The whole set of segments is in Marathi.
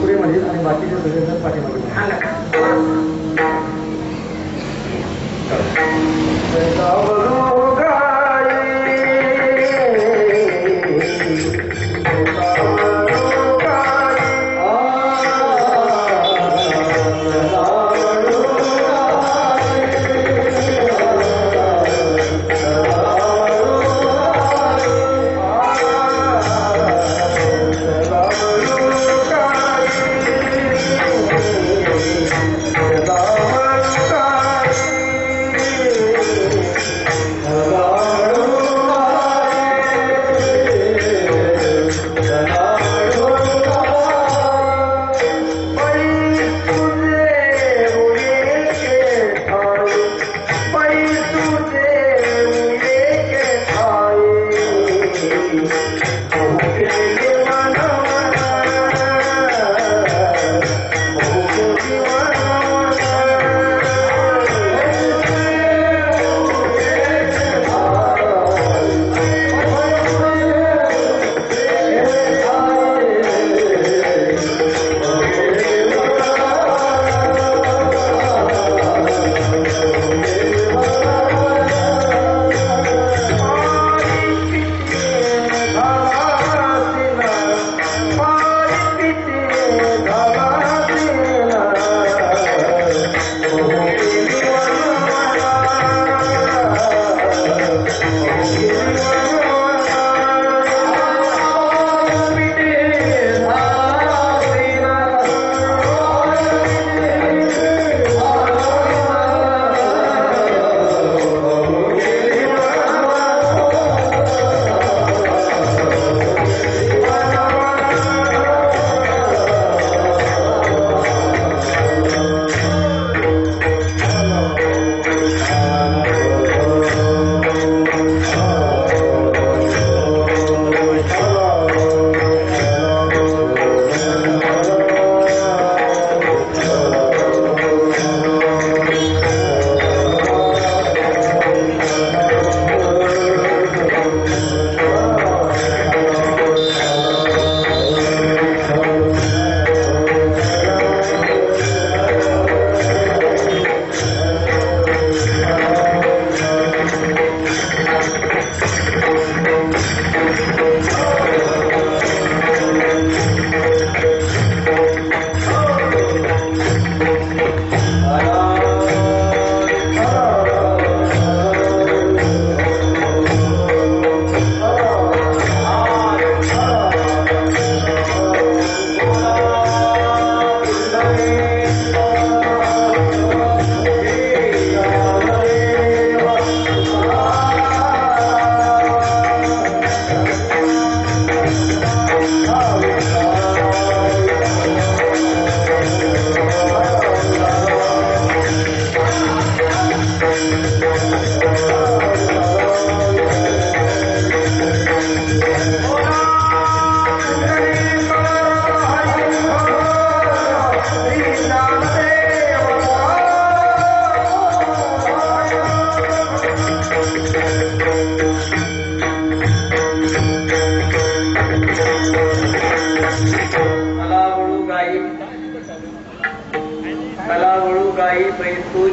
पुढे म्हणेल आणि बाकीचे सगळेजण पाठीमागे Bye.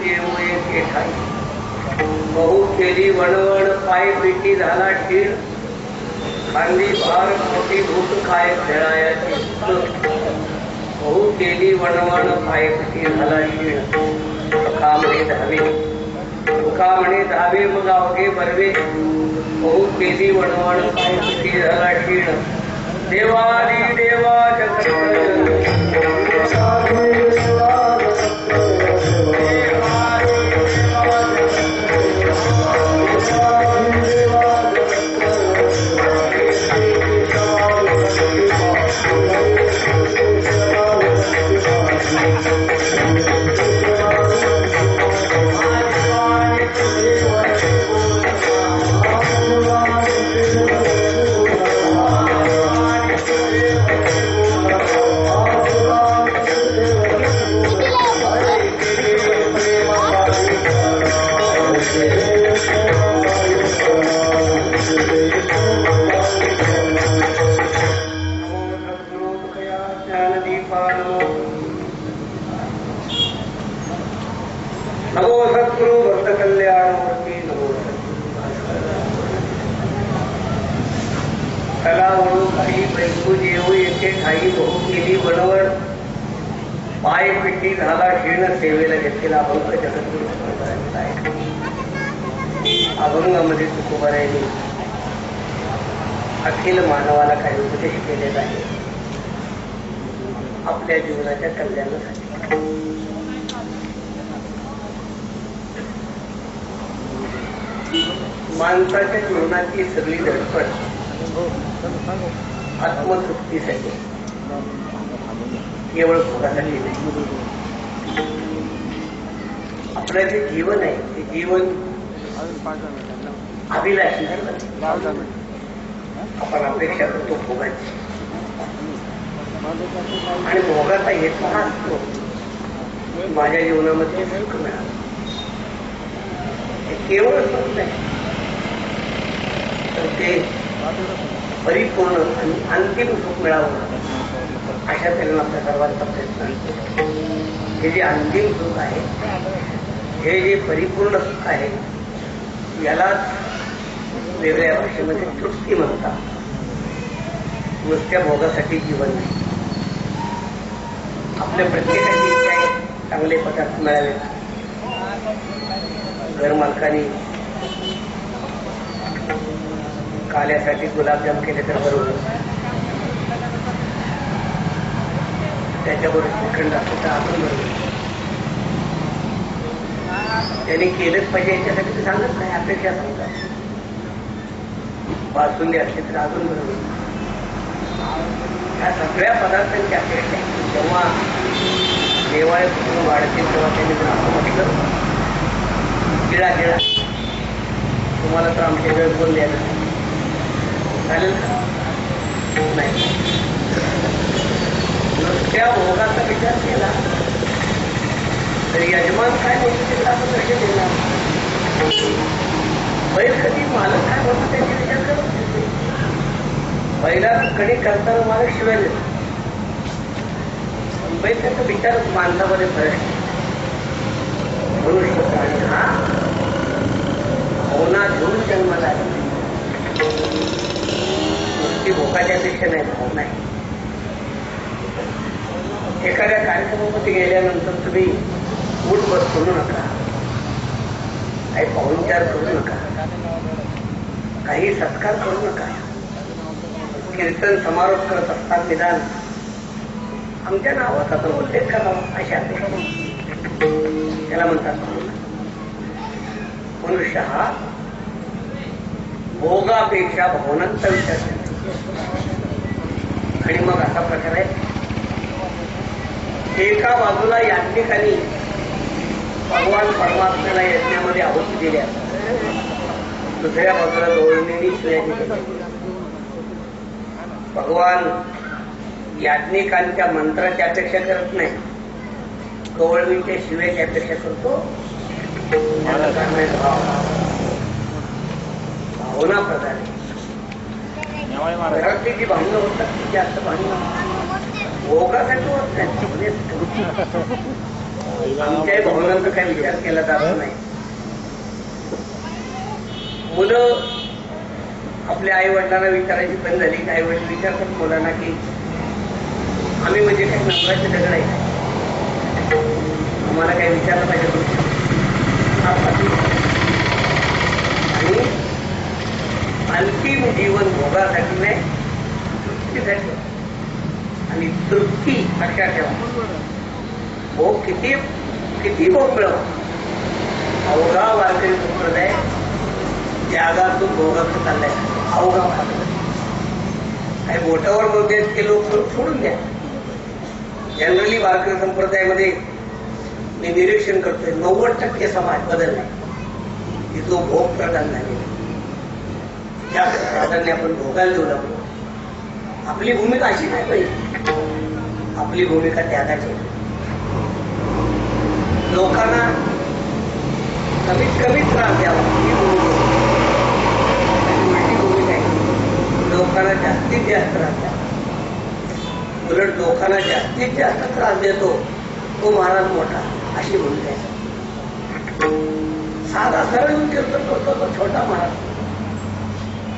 जेऊ एके ठाई बहु केली वणवण पाय पिटी झाला शीळ खांदी भार मोठी भूक खाय खेळायाची बहु केली वणवण पाय पिटी झाला शीळ सखा म्हणे धावे तुका म्हणे धावे मग अवघे बरवे बहु केली वणवण पाय पिटी झाला शीळ देवादी देवा जगत नमो सद्गुरु भक्त कल्याण मूर्ती नमो कला वळू काही बैकू जेऊ येथे ठाई बहु केली वणवण पाय पिटी झाला शीण सेवेला घेतलेला अभंग जगद्गुरु तुकोबारायांचा आहे. अभंगामध्ये तुकोबारायांनी अखिल मानवाला काही उपदेश केलेला आहे आपल्या जीवनाच्या कल्याणासाठी. माणसाच्या जीवनाची सगळी धडपड आत्मतृप्तीसाठी केवळ भोगासाठी नाही. आपलं जे जीवन आहे ते जीवन अभिलाषी आपण अपेक्षा करतो भोगाची आणि भोगाचा हेतू हा असतो माझ्या जीवनामध्ये सुख मिळालं. हे केवळ सुख नाही तर ते परिपूर्ण आणि अंतिम सुख मिळावं अशा तऱ्हेनं आपल्या सर्वांचा प्रयत्न असतो. हे जे अंतिम सुख आहे हे जे परिपूर्ण सुख आहे यालाच वेगळ्या भाषेमध्ये तृप्ती म्हणतात. नुसत्या भोगासाठी जीवन नाही. आपल्या प्रत्येकाची इच्छा आहे चांगले पदार्थ मिळावे. घरमालकाने काल्यासाठी गुलाबजाम केले तर बरोबर, त्याच्याबरोबर श्रीखंड असतो तर अजून बरोबर. त्यांनी केलंच पाहिजे याच्यासाठी ते सांगत नाही, अपेक्षा सांगतात. बासुंदी असली तर अजून बरोबर. या सगळ्या पदार्थांची अपेक्षा आहे. जेव्हा देवाळे कुटुंब वाढतील तेव्हा त्यांनी जर असं म्हटलं गिळा गिळा तुम्हाला तर आमच्या वेळ बोल द्यायला चालेल का? नाही. नुसत्या भोगाचा विचार केला तर यजमान काय बोलतो आपण कसे देणार? बैल कधी मालक काय बोलतो त्याचे विचार करत नाही. बैलाला कधी करताना मालक शिवाय देतो. बैल त्याचा विचार माणसामध्ये फरक आहे. मनुष्य प्राणी हा भावना घेऊन जन्माला आला. नुसती भोगाच्या पेक्षा नाही, भावना आहे. एखाद्या कार्यक्रमामध्ये गेल्यानंतर तुम्ही उठ बस करू नका, काही पाहुणचार करू नका, काही सत्कार करू नका. कीर्तन समारोप करत असतात निदान आमच्या नावाचा तर उल्लेख करावा अशा त्याला म्हणतात. मनुष्य हा भोगापेक्षा भावनांचा विचार करतो. आणि मग असा प्रकार आहे, एका बाजूला याज्ञिकांनी भगवान परमात्म्याला यज्ञामध्ये आहुती दिल्या, दुसऱ्या बाजूला गवळणींनी शिव्या दिल्या. भगवान याज्ञिकांच्या मंत्राची अपेक्षा करत नाही, गवळणीच्या शिव्याची अपेक्षा करतो. भावना प्रधान घरातली जी भांडणं होतात ती जास्त भांडणं भोगासाठी होत नाही. आमच्याही भावनांचा काही विचार केला जात नाही. मुलं आपल्या आई वडिलांना विचारायची बंद झाली. आई वडील विचारतात मुलांना की आम्ही म्हणजे काही नंबराचे दगड आहे, आम्हाला काही विचारलं पाहिजे आणि अंतिम जीवन भोगासाठी नाही, तृप्तीसाठी. आणि तृप्ती लक्षात ठेवा. भोग किती भोग मिळवा. अवघा वारकरी संप्रदाय त्यागातून भोगाचं चाललाय. अवघा वारकरी काही बोटावर बोलते ते लोक सोडून द्या. जनरली वारकरी संप्रदायामध्ये मी निरीक्षण करतोय 90% समाज बदललाय की तो भोग प्रदान झालेला. जास्त प्राधान्य आपण भोगायला देऊ लागलो. आपली भूमिका अशी नाही पाहिजे. आपली भूमिका त्यागाची. लोकांना कमीत कमी त्रास द्यावा ही भूमिका. उलटी भूमिका आहे. लोकांना जास्तीत जास्त त्रास द्यावा. उलट लोकांना जास्तीत जास्त त्रास देतो तो महाराज मोठा, अशी भूमिका आहे. साधा सरळ येऊन कीर्तन करतो तो छोटा महाराज.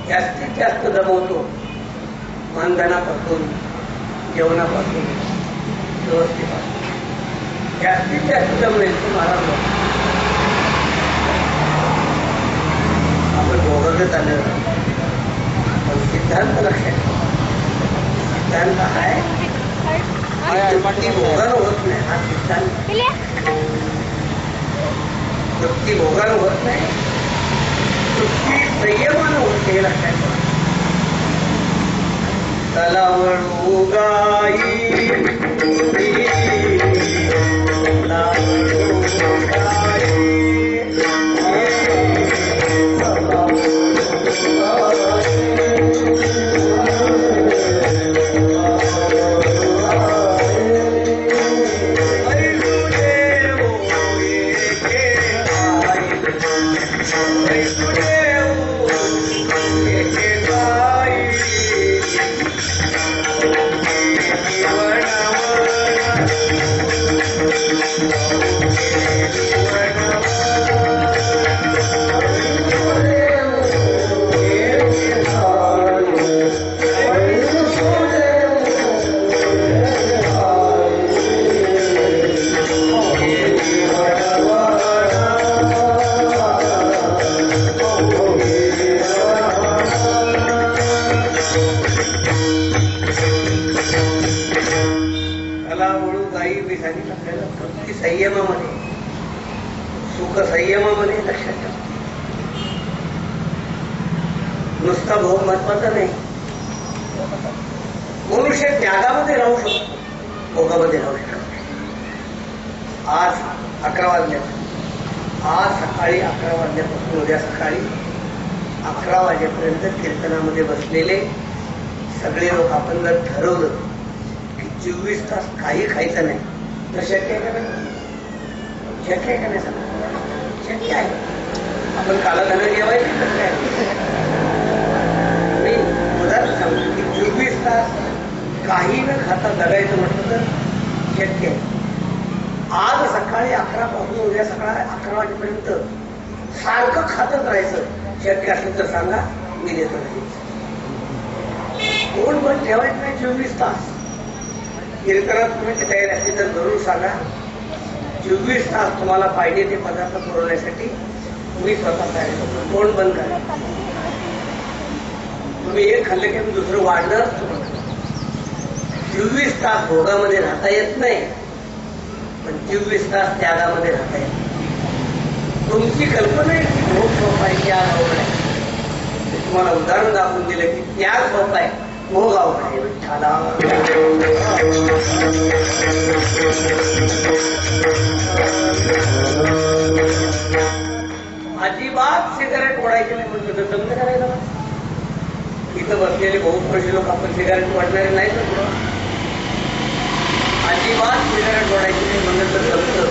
जास्तीत जास्त दमवतो. मानधनापासून, जेवणापासून, व्यवस्थेपासून जास्तीत जास्त दमवेल तो महाराज मोठा. आपण भोगत आलं. पण सिद्धांत लक्षात ठेवा. सिद्धांत आहे तृप्ती भोगानं होत नाही. हा सिद्धांत. तृप्ती भोगानं होत नाही, तृप्ती संयमानं होते. हे लक्षात ठेवा. तलावळू गाई संयमामध्ये, सुख संयमामध्ये लक्षात ठेवा. नुसता भोग महत्वाचा नाही. मनुष्य त्यागामध्ये राहू शकतो, भोगामध्ये राहू शकतो. आज 11 वाजल्या, आज सकाळी 11 वाजल्यापासून उद्या सकाळी 11 वाजेपर्यंत कीर्तनामध्ये बसलेले सगळे लोक आपण जर ठरवलं की 24 तास काही खायचं नाही तर शक्य आहे का नाही? शक्य आहे का नाही? शक्य आहे. आपण कालाधन जेवायचे शक्य आहे. मी उदाहरण सांगतो की 24 तास काही न खाता जगायचं म्हटलं तर शक्य आहे. आज सकाळी 11 पासून उद्या सकाळी 11 वाजेपर्यंत सारखं खातच राहायचं शक्य असेल तर सांगा, मी देतो. कोण पण ठेवायचं नाही 24 तास. कीर्तनात तुम्ही तयारी असली तर जरूर सांगा. 24 तास तुम्हाला पाहिजे ते पदार्थ पुरवण्यासाठी मी स्वतः तयारी करतो. कोण बंद करा. तुम्ही एक खाल्लं की दुसरं वाढणारच. 24 तास भोगामध्ये राहता येत नाही, पण 24 तास त्यागामध्ये राहता येत. तुमची कल्पना आहे की भोग सोपा आहे, त्याग अवघड आहे. तुम्हाला उदाहरण दाखवून दिलं की त्याग सोपा आहे, भोग अवघड आहे. विठ्ठला अजिबात सिगारेट ओढायची नाही म्हणतो तर जमलं करायला. इथं बसलेले बहुपुरुषी लोक आपण सिगारेट ओढणारे नाही तर पुढं अजिबात सिगारेट ओढायची नाही म्हणलं तर जमतं.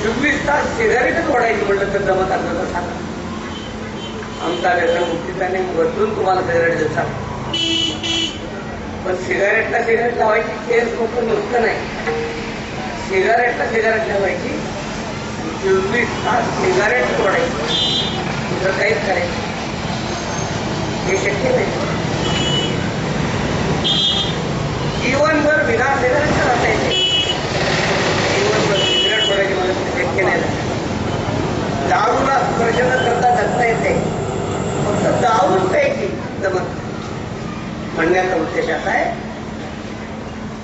24 तास सिगारेटच ओढायची म्हणलं तर जमत असलं तर सांगा. आमचा व्यसन मुक्तीने बदलून तुम्हाला सिगारेट देत सांगा. पण सिगारेट लावायची केस लोक नुसतं नाही, सिगारेट लावायची, 24 तास सिगारेट तोडायची, तुझं काहीच करायचं हे शक्य नाही. जीवनभर विना सिगारेट राहता येते, जीवनभर सिगारेट तोडायची मला शक्य नाही. दारूला स्पर्श न करता जगता येते, फक्त दारूच प्यायची जमत. म्हणण्याचा उद्देश असा आहे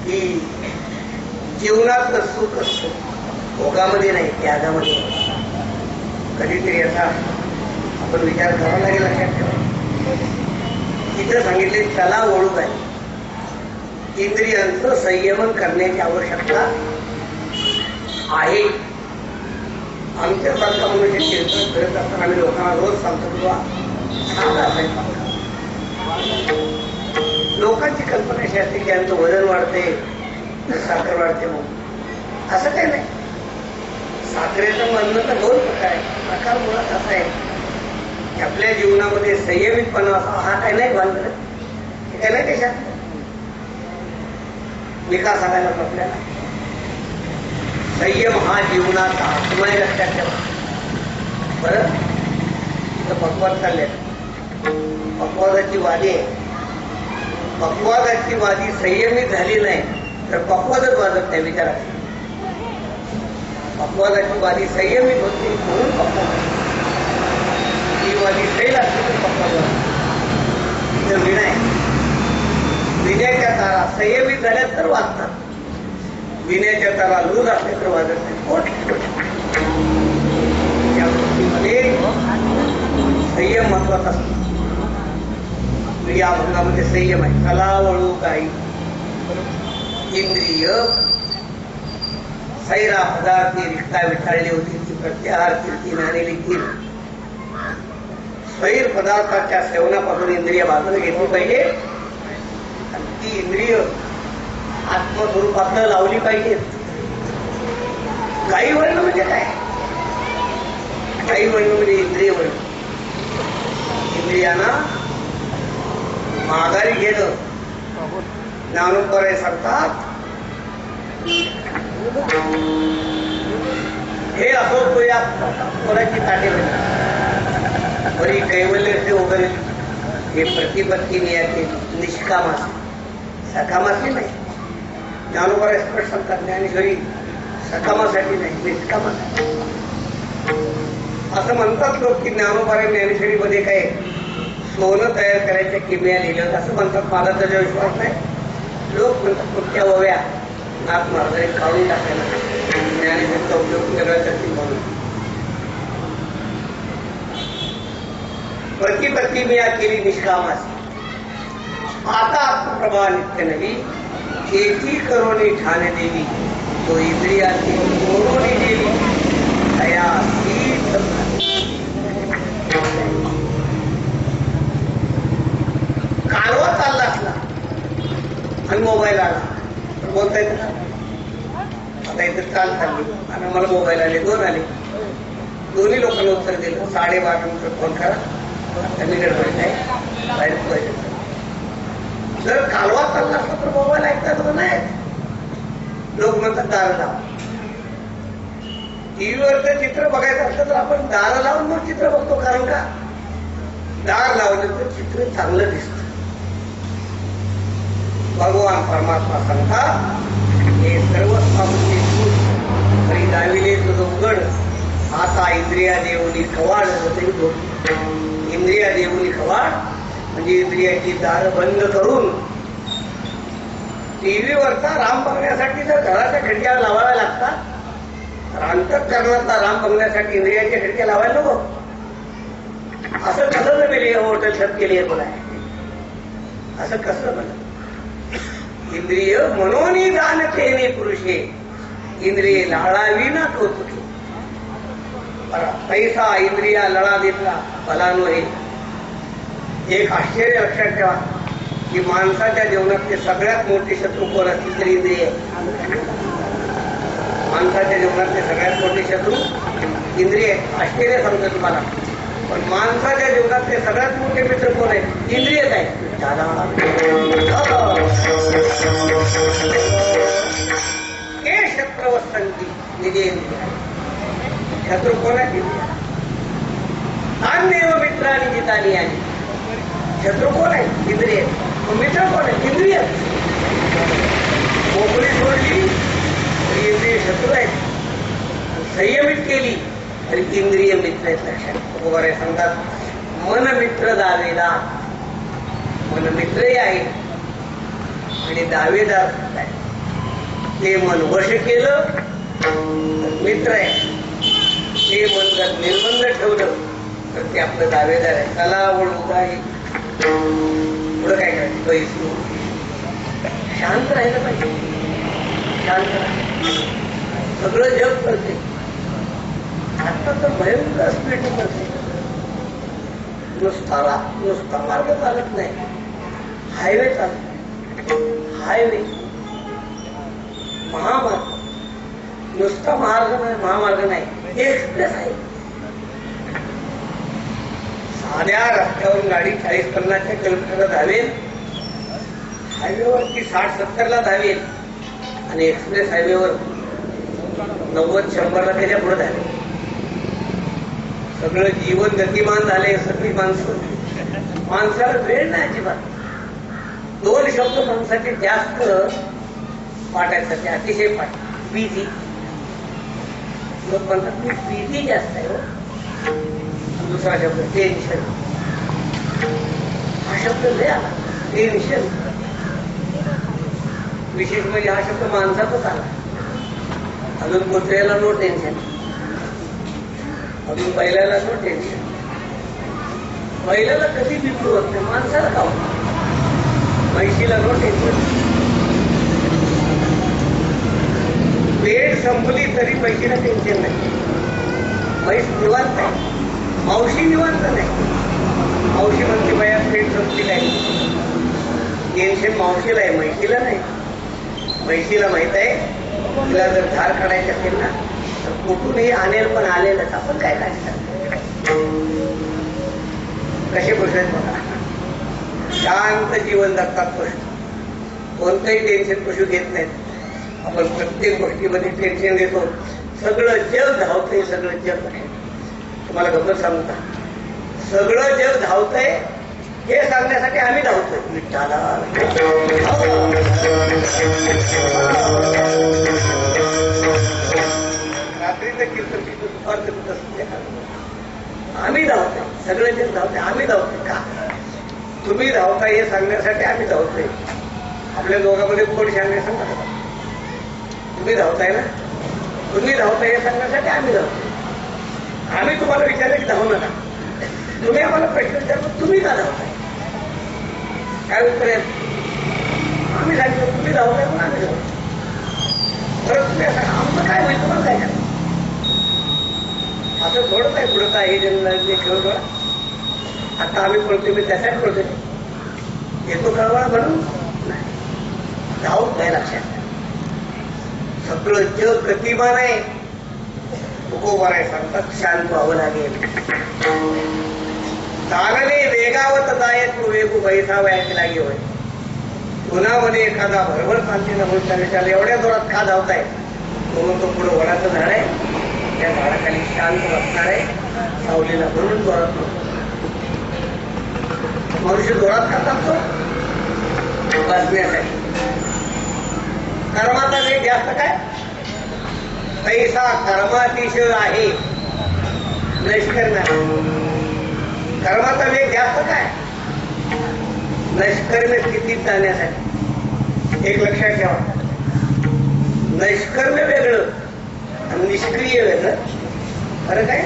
की जीवनातलं सुख असतं भोगामध्ये नाही, त्यागामध्ये. कधीतरी याचा आपण विचार करावा लागेल. लक्षात ठेवा, तिथं सांगितले त्याला वळू आहे, इंद्रियांचं संयमन करण्याची आवश्यकता आहे. आमच्यासारखा मनुष्य कीर्तन करत असताना आम्ही लोकांना रोज सांगतो किंवा लोकांची कल्पना अशी असते की यांचं वजन वाढते, साखर वाढते. मग असं काही नाही. साखरेचं म्हणणं तर 2 प्रकार आहे. प्रकार मुळात असा आहे की आपल्या जीवनामध्ये संयमितपणा असा हा काही नाही बांधलं, हे काही नाही त्याच्यात. मी का सांगायला आपल्याला संयम हा जीवनाचा आत्मा आहे, लक्षात ठेवा. बरं, इथं पक्वाद चालले, पक्वादाची वादी आहे. पक्वादाची वादी संयमित झाली नाही तर पक्वादच वाजत नाही. विचारा, पक्वादाची वादी संयमित होते म्हणून पक्वाद, ही वादी सैल असते तर पक्वाद वाजते. इथं विनय, विनयाच्या तारा संयमित झाल्या तर वाजतात, विनयाच्या तारा लूज असल्या तर वाजत नाही. या गोष्टीमध्ये संयम महत्वाचा असतो. या भंगामध्ये संयम आहे. कला वळू काही इंद्रिय सैरा पदार्थी रिक्ता विठाळली होती, ती प्रत्याहार कीर्ती नाणेली कीर. सैर पदार्थाच्या सेवनापासून इंद्रिय बाजूला घेतली पाहिजे आणि ती इंद्रिय आत्मस्वरूपातलं लावली पाहिजे. गाई वळणं म्हणजे काय? गाई वळणं म्हणजे इंद्रिय वळणं. इंद्रियांना माघारी घेणं. ज्ञानोबराय सांगतात हे असो तो या कोणाची ताटे बरी कैवल्य वगैरे हे प्रतिपत्ती नियाचे निष्कामाचे, सकामाचे नाही. ज्ञानोबराय स्पष्ट सांगतात ज्ञानेश्वरी सकामासाठी नाही, निष्कामासाठी. असं म्हणतात लोक की ज्ञानोबराय ज्ञानेश्वरीमध्ये काय सोनं तयार करायच्या किमया लिहिलं असं म्हणतात. माझा त्याचा विश्वास नाही. लोक म्हणतात कुठल्या वव्या नाक मार्गाने काढून टाकायला ज्ञानेश्वरीचा उपयोग करण्यासाठी म्हणून. प्रतिपत्ती मिया केली निष्कामाची. आता आत्मप्रभा नित्य नवी केती करोनी ठाणे देवी, तो इंद्रियाची कोरोनी देवी तया कालवा चालला असला आणि मोबाईल आला तर बोलता येतं का? आता इथं चालली आणि मला मोबाईल आले, 2 आले, दोन्ही लोकांना उत्तर दिलं. 12:30 नंतर फोन करा, मी गडबडीत आहे, बाहेर पाहिजे. जर कालवा चालला असला तर मोबाईल ऐकतात नाही. लोक म्हणतात दार लाव. टीव्हीवरचं चित्र बघायचं असलं तर आपण दार लावून मग चित्र बघतो. कारण का? दार लावलं तर चित्र चांगलं दिसतं. भगवान परमात्मा सांगतात हे सर्व दाविले तुझं उघड. आता इंद्रिया देऊनी खवाड. इंद्रिया देऊनी खवाड म्हणजे इंद्रियाची दार बंद करून टीव्हीवरचा राम बघण्यासाठी जर घराच्या खिडक्या लावाव्या लागतात तर अंतःकरणाचा राम बघण्यासाठी इंद्रियाच्या खिडक्या लावायला नको. असं कसं जमेल? हॉटेल छत केली आहे बोलाय, असं कसं म्हणत? इंद्रिय मनोनी दान केले पुरुषे, इंद्रिय लाळावी ना कौतुके. पैसा इंद्रिया लळा देतला फलानो हे. एक आश्चर्य लक्षात ठेवा की माणसाच्या जीवनातले सगळ्यात मोठे शत्रू कोण असतील तरी इंद्रिय. माणसाच्या जीवनातले सगळ्यात मोठे शत्रू इंद्रिय. आश्चर्य सांगतो तुम्हाला, पण माणसाच्या जीवनातले सगळ्यात मोठे मित्र कोण आहे? इंद्रियच आहे. हे शत्रवस्त संती निजेंद्रिया शत्रू कोणाची अन्यव मित्रांनी जितानी आली शत्रू कोण आहे इंद्रिय मित्र कोण आहे इंद्रिय मोकळी सोडली तरी इंद्रिय शत्रू आहेत संयमित केली तरी इंद्रिय मित्र आहेत लक्षात बरोबर आहे सांगतात मन मित्र दावेदार मन मित्रही आहे आणि दावेदार आहे ते मन वश केलं तर मित्र आहे ते मन जर निर्बंध ठेवलं तर ते आपलं दावेदार आहे कला वळू काय पुढं काय करायचं पैसे शांत राहिलं पाहिजे शांत राहिलं सगळं जग करते आता तर भयंकर स्पीड करते नुसता मार्ग चालत नाही हायवे चालतो हायवे महामार्ग नुसता महामार्ग नाही एक्सप्रेस आहे साध्या रस्त्यावरून गाडी 40-50 किलोमीटरला धावेल हायवेवरती 60-70 धावेल आणि एक्सप्रेस हायवेवर 90-100 त्याच्या पुढे धावेल सगळं जीवन गतिमान झाले सगळी माणसाला वेळ नाही अजिबात 2 शब्द माणसाचे जास्त पाठायसाठी अतिशय पाठ बिझी लोक म्हणतात मी बिझी जास्त आहे हो दुसरा शब्द टेन्शन हा शब्द लय आला टेन्शन विशेष म्हणजे हा शब्द माणसातच आला अजून कुत्र्याला नो टेन्शन अजून बैलाला नो टेन्शन बैलाला कधी बिपू होत नाही माणसाला का म्हैशीला नो टेन्शन वेळ संपली तरी म्हैशीला टेन्शन नाही म्हैस निवांत आहे मावशी निवांत नाही मावशी म्हणते बाया पेट संपली नाही टेन्शन मावशीला आहे म्हैशीला नाही म्हैशीला माहित आहे तिला जर धार काढायची असेल ना तर कुठूनही आणेल पण आलेलंच आपण काय काढतात कसे पुरुष आहेत बघा शांत जीवन जगतात पशु कोणतंही टेन्शन पशु घेत नाहीत आपण प्रत्येक गोष्टीमध्ये टेन्शन घेतो सगळं जग धावतंय सगळं जग आहे तुम्हाला गप्पा सांगता सगळं जग धावतंय हे सांगण्यासाठी आम्ही धावतोय विठ्ठला रात्रीचं कीर्तन आम्ही धावतोय सगळं जग धावतंय आम्ही धावतोय का तुम्ही धावताय हे सांगण्यासाठी आम्ही धावतोय आपल्या दोघांमध्ये कोण सांगणे सांगा तुम्ही धावताय ना तुम्ही धावताय हे सांगण्यासाठी आम्ही धावतोय आम्ही तुम्हाला विचारलं की धावू नका तुम्ही आम्हाला प्रश्न विचारतो तुम्ही का धावताय काय उत्तर आहे आम्ही सांगितलं तुम्ही धावताय पण आम्ही धावतो परत तुम्ही असं आमचं काय होईल तुम्हाला काय करायचं असं थोडं काय पुढं काय हे जन्म खेळ आता आम्ही पळतो मी त्यासाठी पळतो येतो कळवळा म्हणून धावत नाही लक्षात सगळं जग गतिमान आहे तुकोबार आहे सांगतात शांत व्हावं लागेल चालणे वेगावत जायत वेगू बैसा व्हायचे लागे होय उन्हामध्ये एखादा भरभर चालते बोलताना त्याला एवढ्या जोरात का धावताय म्हणून तो पुढे वडाचं झाड आहे त्या झाडाखाली शांत बसणार आहे सावलीला भरून जोरात मनुष्य जोरात का टाकतो बसण्यासाठी कर्माचा वेग जास्त काय पैसा कर्मातिशय आहे नष्कर्म कर्माचा वेग जास्त काय नष्कर्म स्थितीत जाण्यासाठी एक लक्षात ठेवा नष्कर्म वेगळं आणि निष्क्रिय वेगळं खरं काय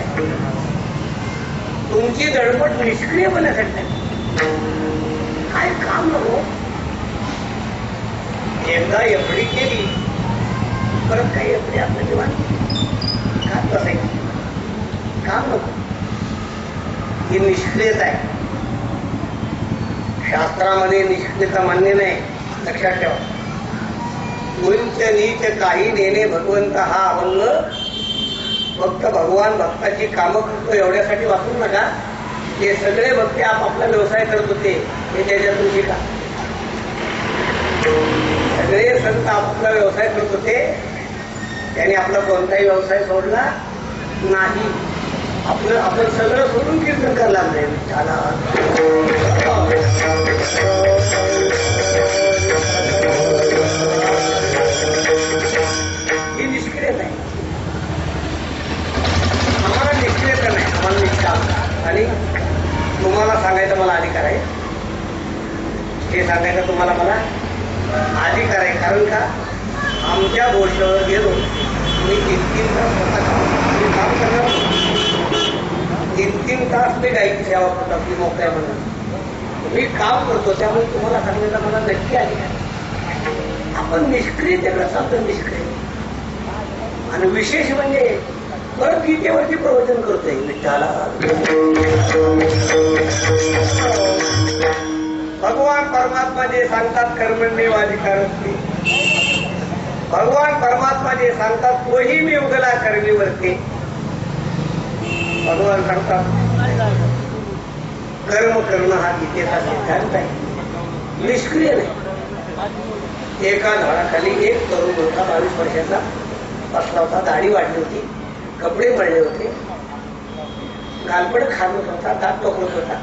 तुमची धडपड निष्क्रिय होण्यासाठी काय काम नको एकदा एफडी केली परत काही एफडी आपलं जीवन खात बसायचं काम नको ही निष्क्रियता आहे शास्त्रामध्ये निष्क्रियता मान्य नाही लक्षात ठेवा उंच नीच काही नेणे भगवंत हा अभंग फक्त भगवान भक्ताची कामं करतो एवढ्यासाठी वापरू नका हे सगळे भक्ती आपापला व्यवसाय करत होते हे त्याच्यातून शिका सगळे संत आपापला व्यवसाय करत होते त्याने आपला कोणताही व्यवसाय सोडला नाही. आपण सगळं सोडून कीर्तन करायला लागले. त्याला ही निष्क्रियता आहे. आम्हाला निष्क्रियता नाही, आम्हाला निष्ठा. आणि तुम्हाला सांगायचा मला अधिकार आहे, हे सांगायचं तुम्हाला मला अधिकार आहे. कारण का आमच्या गोष्टीवर गेलो मी 3-3 तास स्वतः काम करणार. 3-3 तास मी गायची सेवा करतो आपली मोकळ्या म्हणून मी काम करतो. त्यामुळे तुम्हाला सांगायचं मला नक्की अधिकार. आपण निष्क्रियतेकडे चालतो, निष्क्रिय. आणि विशेष म्हणजे परत गीतेवरती प्रवचन करतोय विठ्ठला. भगवान परमात्मा जे सांगतात कर्मण्येवाधिकारस्ते, भगवान परमात्मा जे सांगतात तोही मी उगला कर्मीवरती. भगवान सांगतात कर्म करणं हा गीतेचा सिद्धांत आहे, निष्क्रिय नाही. एका झाडाखाली एक तरुण होता, 22 वर्षाचा बसला होता. दाढी वाढली होती, कपडे मळले होते, गालपड खात होता, दात टोकत होता.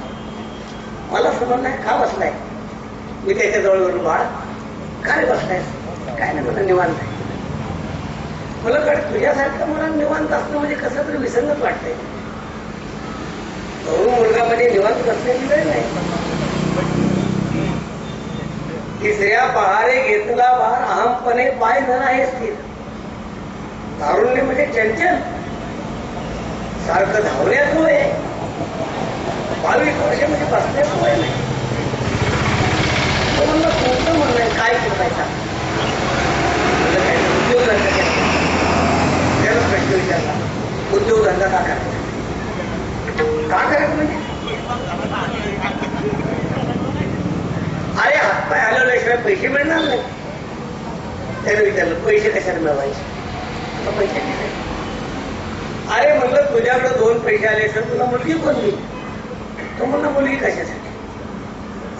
मला समज नाही का बसलाय. मी त्याच्या जवळ बाळ काय बसलाय. काय नाही, मला निवांत आहे. मला कळत तुझ्यासारखं मला निवांत असणं म्हणजे कसं तरी विसंगत वाटतंय. तरुण मुलगा म्हणजे निवांत बसण्याची वेळ नाही. तिसऱ्या पहारे घेतला भार अहमपणे पाय धन आहे स्थिर. तारुण्य म्हणजे चंचल, सारखं धावण्यात वय. 22 वर्ष म्हणजे बसण्यात वय नाही. तो म्हणलं तुमचं म्हणणं आहे काय करायचा. उद्योगधंदा केला. त्याला प्रश्न विचारला उद्योगधंदा का करायचा. का करायचं म्हणजे अरे हातपाय हलवल्याशिवाय पैसे मिळणार नाही. त्याने विचारलं पैसे कशाला मिळवायचे. पैसे नाही. अरे म्हणलं तुझ्याकडे 2 पैसे आले तर तुला मुलगी कोण देईल. तो म्हणला मुलगी कशासाठी.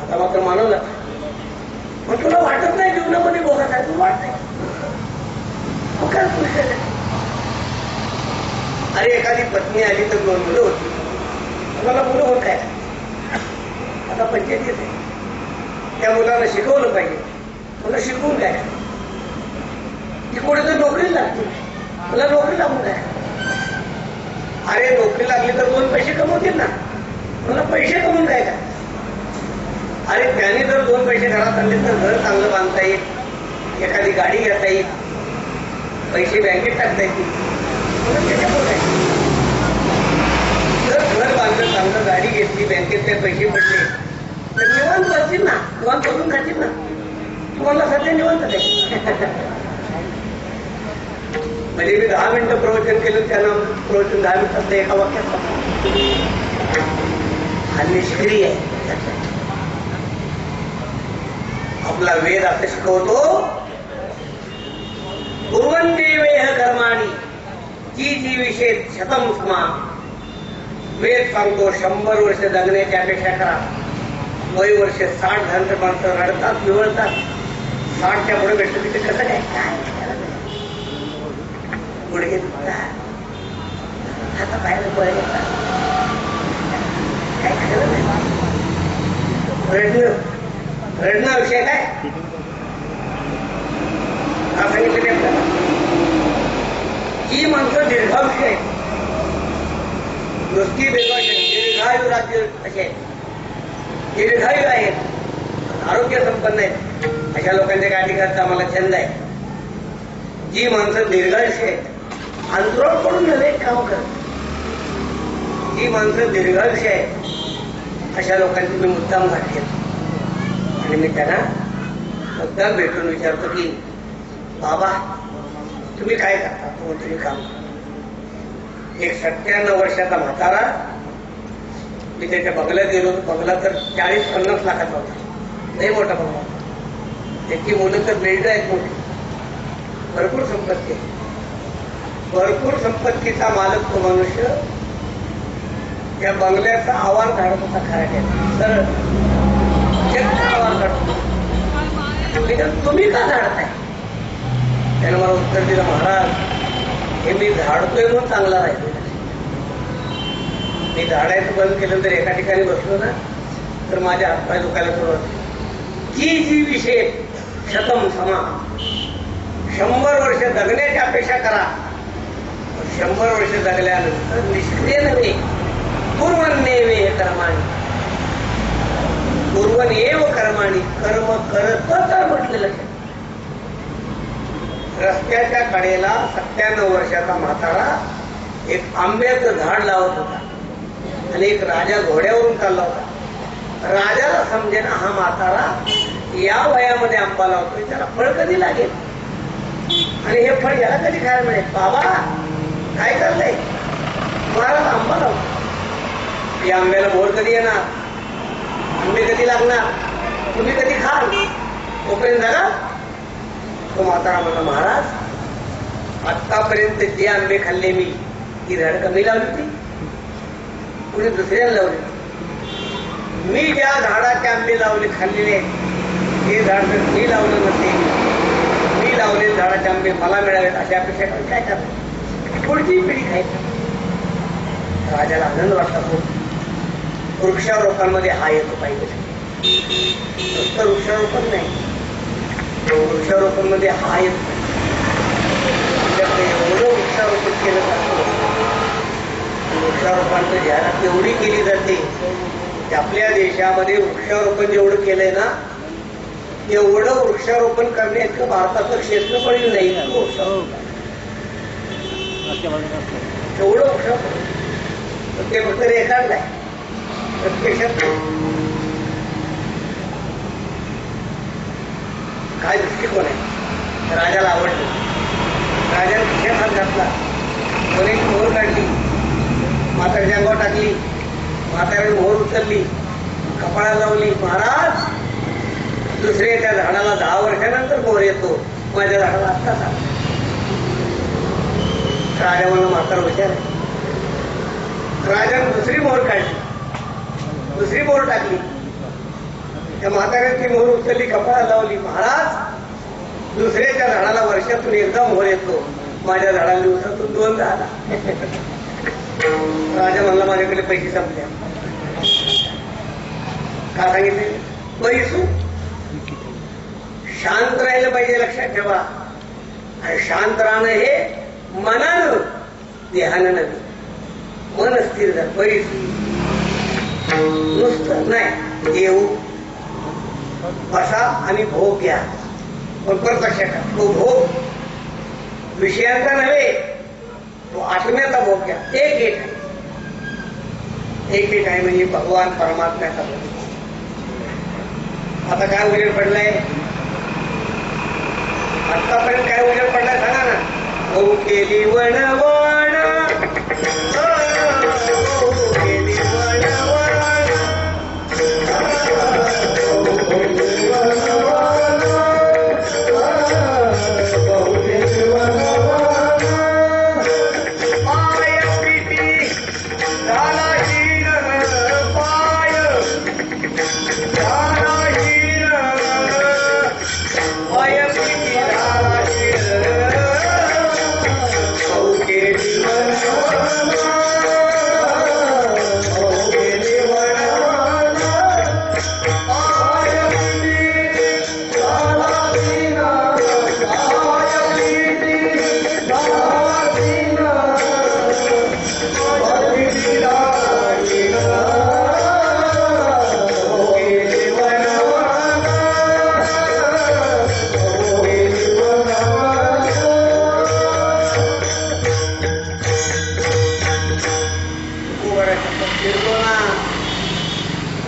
आता मात्र मानवला. मग तुला वाटत नाही जीवनामध्ये बोगस आहे. तू वाटतंय मग काय पुढे. अरे एखादी पत्नी आली तर 2 मुलं होती. तुम्हाला मुलं होत काय. आता पंचायत येते. त्या मुलाला शिकवलं पाहिजे. तुला शिकवून काय ती कुठे तर नोकरी लागते. तुला नोकरी लागून काय. अरे नोकरी लागली तर 2 पैसे कमवतील ना. तुला पैसे कमवून काय काय. अरे त्याने जर 2 पैसे घरात आणले तर घर चांगलं बांधता येईल, एखादी गाडी घेता येईल, पैसे बँकेत टाकता येतील. त्याच्यामुळे जर घर बांधलं, चांगलं गाडी घेतली, बँकेत ते पैसे पडले तर निवांत बसतील ना, निवांत बसून खातील ना. तुम्हाला सध्या निवांत आहे. म्हणजे मी 10 मिनिटं प्रवचन केलं, त्यांना प्रवचन 10 मिनिटात एका वाक्यात हा निष्क्रिय आहे. आपला वेद असं शिकवतो कुर्वन्ति वेह कर्माणि जी विषेद शतम समा. वेद सांगतो 100 वर्ष जगण्याची अपेक्षा करा. वय वर्ष 60 झालं माणसं रडतात, पिवळतात. 60च्या पुढे भेटलं तिथे कसं काय गुडघे दुखतात, हाता पायाला बळ येतात, काय खरं नाही. रडणं विषय काय सांगितलं ते आपल्याला. ही माणसं दीर्घायुषी आहेत. नुसती दीर्घायू राज्य असे आहेत. दीर्घायू आहेत, आरोग्य संपन्न आहेत. अशा लोकांच्या गाठी घालता आम्हाला छंद आहे. जी माणसं दीर्घायुषी आहेत, अंतराळ पडून नव्हे काम करत. जी माणसं दीर्घायुषी आहेत अशा लोकांची मी मुद्दाम गाठ घेतो. आणि मी त्यांना मुद्दाम भेटून विचारतो की बाबा तुम्ही काय करता. तो तुम्ही काम करता. एक 97 वर्षाचा म्हातारा, मी त्याच्या बंगल्यात गेलो. बंगला तर 40-50 लाखाचा होता. नाही मोठा बंगला. त्याची मुलं तर बिल्डर आहेत मोठी. भरपूर संपत्ती आहे. भरपूर संपत्तीचा मालक तो मनुष्य त्या बंगल्याचा आवार काढत होता. खराट्यात तर आवाज काढतो. तुम्ही का झाडताय. त्यानं मला उत्तर दिलं महाराज हे मी झाडतोय म्हणून चांगला राहिलो. मी झाडायचं बंद केलं तर एका ठिकाणी बसलो ना तर माझ्या हातपाय दुखायला सुरुवात. जी विषय शतम समा, 100 वर्ष जगण्याची अपेक्षा करा. 100 वर्ष जगल्यानंतर निष्क्रिय नव्हे, पूर्वन्येवे कर्माणी, पूर्वन्येव कर्माणी, कर्म करतच म्हटलेलं आहे. रस्त्याच्या कडेला 97 वर्षाचा म्हातारा एक आंब्याचं झाड लावत होता आणि एक राजा घोड्यावरून चालला होता. राजाला समजेना हा म्हातारा या वयामध्ये आंबा लावतोय, त्याला फळ कधी लागेल आणि हे फळ याला कधी खायला मिळेल. बाबा काय करताय? महाराज आंबा लावतो. या आंब्याला मोर कधी येणार, आंबे कधी लागणार, तुम्ही कधी खाल, तोपर्यंत जगा. तो म्हातारा म्हणला, महाराज आतापर्यंत जे आंबे खाल्ले मी, ती झाड कमी लावली होती, पुढे दुसऱ्याला लावली. मी ज्या झाडाचे आंबे लावले खाल्लेले हे झाड जर मी लावलं नसेल, मी लावलेले झाडाचे आंबे मला मिळावेत अशा अपेक्षा करून काय करणार, पुढची पिढी खायची. राजाला आनंद वाटला खूप. वृक्षारोपणामध्ये हा येतो पाहिजे. फक्त वृक्षारोपण नाही, वृक्षारोपण मध्ये हा येत नाही. आपल्याकडे एवढं वृक्षारोपण केलं जातं, वृक्षारोपणाची जाहिरात एवढी केली जाते की आपल्या देशामध्ये वृक्षारोपण जेवढं केलंय ना तेवढं वृक्षारोपण करण्याचं भारताचं क्षेत्रफळ नाही. तेवढं वृक्षारोपण ते फक्त रेखाडलंय, प्रत्यक्षात काय दृष्टिकोन आहे. राजाला आवडलं. राजाने खिशात हात घातला, कोणी मोहर काढली, म्हाताऱ्याच्या अंगावर टाकली, म्हाताऱ्याने मोहर उचलली, कपाळाला लावली. महाराज दुसरे त्या झाडाला 10 वर्षानंतर मोहर येतो, माझ्या झाडाला आत्ताच आला. राजा म्हणून म्हातारा हुशार आहे. राजाने दुसरी मोहर काढली, दुसरी मोहर टाकली, त्या म्हाताऱ्याची मोहर उचलली, कपाळाला लावली. महाराज दुसऱ्याच्या झाडाला वर्षातून एकदा मोहर येतो, माझ्या झाडाला दिवसातून 2 झाला. राजा म्हणला माझ्याकडे पैसे संपले. का सांगितले? पैसू शांत राहिलं पाहिजे, लक्षात ठेवा. आणि शांत राहणं हे मनानं, देहानं नव्हे. मन स्थिर झालं, पैसू नुसतं नाही. येऊ बसा आणि भोग घ्या, पण परत लक्षात ठेवा तो भोग विषयांचा नव्हे, तो आत्म्याचा भोग घ्या. एक आहे म्हणजे भगवान परमात्म्याचा भोग. आता काय उजेड पडलाय, आतापर्यंत काय उजेड पडलाय सांगा ना. हो केली वणवण, केली वणवण,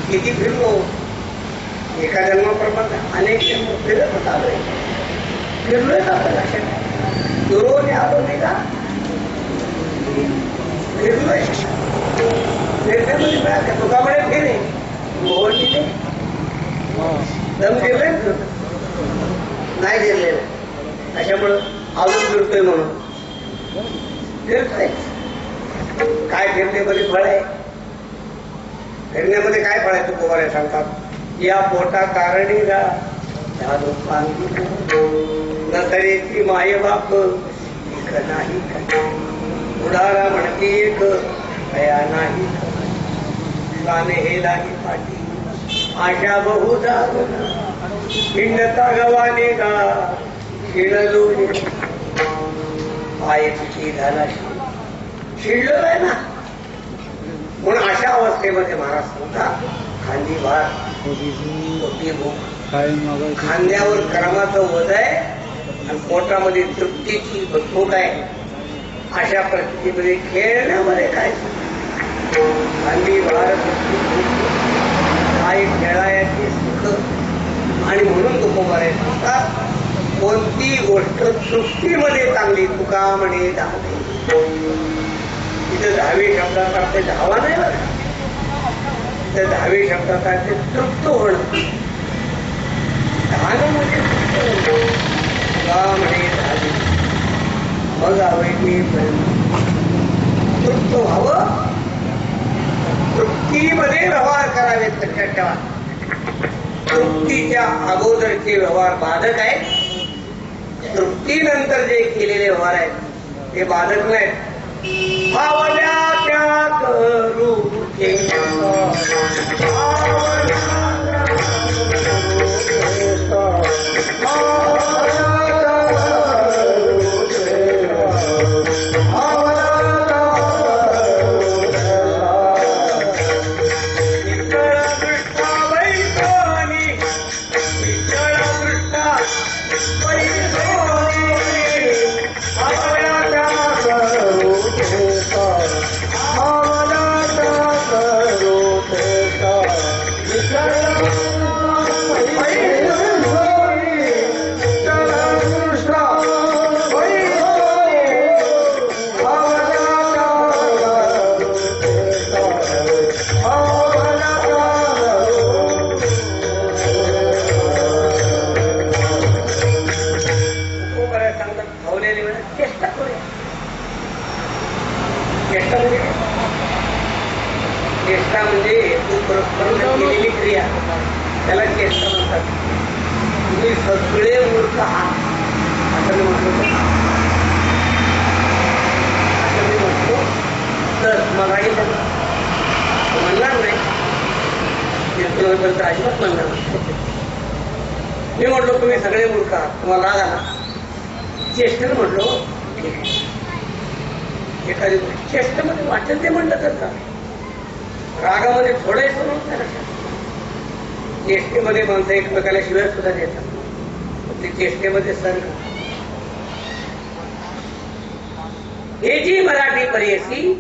किती फिरलो, एका जन्माप्रमाणे अनेक जन्म फिरत आलोय. फिरलोय का लक्षात दुरोने आलो नाही का, फिरलोय. फिरण्यामध्ये मिळालं तुकाकडे फिरे मोहन दिले, दम दिले नाही दिलेलं. अशामुळं अजून फिरतोय म्हणून फिरतोय. काय फिरण्यामध्ये फळ आहे, फिरण्यामध्ये काय फळ आहे तुकोबारे सांगतात. या पोटा कारणी न तरेची माये बाप एक नाही उडाला म्हणते एक कया नाही गाणे हे नाही पाठी आशा बहुधा हिंडता गवाने गा शिळलो पाय पिठी झाला शिळलो आहे ना म्हणून अशा अवस्थेमध्ये महाराज होता खांदी भार मोठी भूक खांद्यावर कर्माचं वज आहे आणि पोटामध्ये तृप्तीची भूक आहे अशा परिस्थितीमध्ये खेळण्यामध्ये काय खांदी भार काय खेळायचे सुख आणि म्हणून तुकोबारे सांगतात कोणती गोष्ट सृष्टीमध्ये चांगली तुका म्हणे धावे तिथं धावे शब्दाचा अर्थ धावा नाही बघा तिथं धावे शब्दाचा अर्थ तृप्त होणं धान म्हणजे तुका म्हणे धावे मग आवडली तृप्त व्हावं तृप्तीमध्ये व्यवहार करावेत लक्षात ठेवा तृप्तीच्या अगोदरचे व्यवहार बाधक आहेत तृप्तीनंतर जे केलेले व्यवहार आहेत ते बाधक नाहीत भावल्या त्या करू चेष्टा म्हणजे केलेली क्रिया त्याला चेष्टा म्हणतात तुम्ही सगळे मूर्ख आहात असं मी म्हटलो तर मलाही म्हणणार नाही कीर्तनाबद्दल अजिबात म्हणणार मी म्हटलो तुम्ही सगळे मूर्ख आहात तुम्हाला राग आला चेष्टेनं म्हटलो ठीक आहे एखादी चेष्टेमध्ये वाटेल ते म्हणलं तर का रागामध्ये थोडंही सोडून नाही लक्षात चेष्टेमध्ये माणसं एकमेकाला शिवाय सुद्धा देतात ते चेष्टेमध्ये सर हे जी मराठी परियसी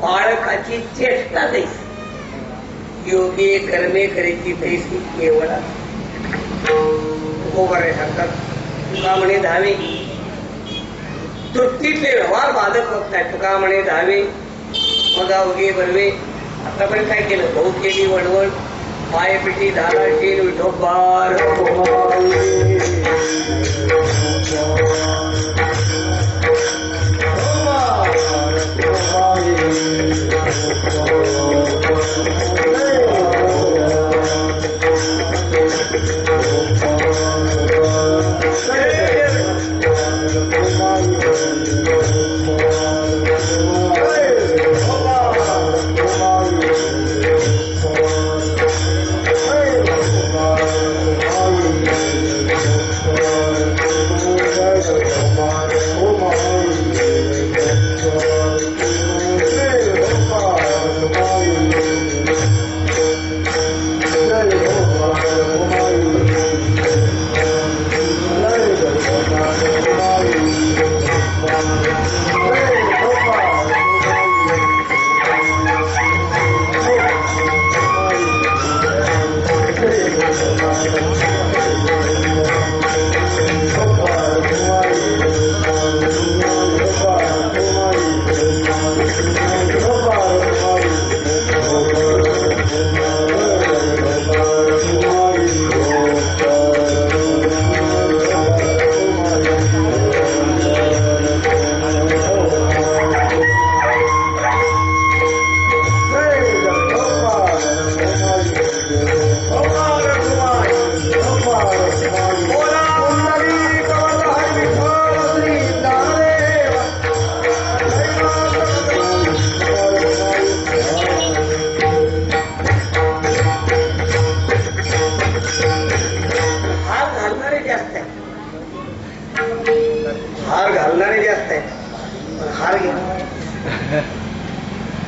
बाळकाची चेष्टा दैसी योगी कर्मे करीची तैसी केवळ गोबरे सांगतात तुका म्हणे धावे तृप्तीतले व्यवहार बाधक होत नाही तुका म्हणे धावे मग अवघे बलवे आतापर्यंत काय केलं भाऊ केली वडवड पाय पिठी झाला शील विठोबार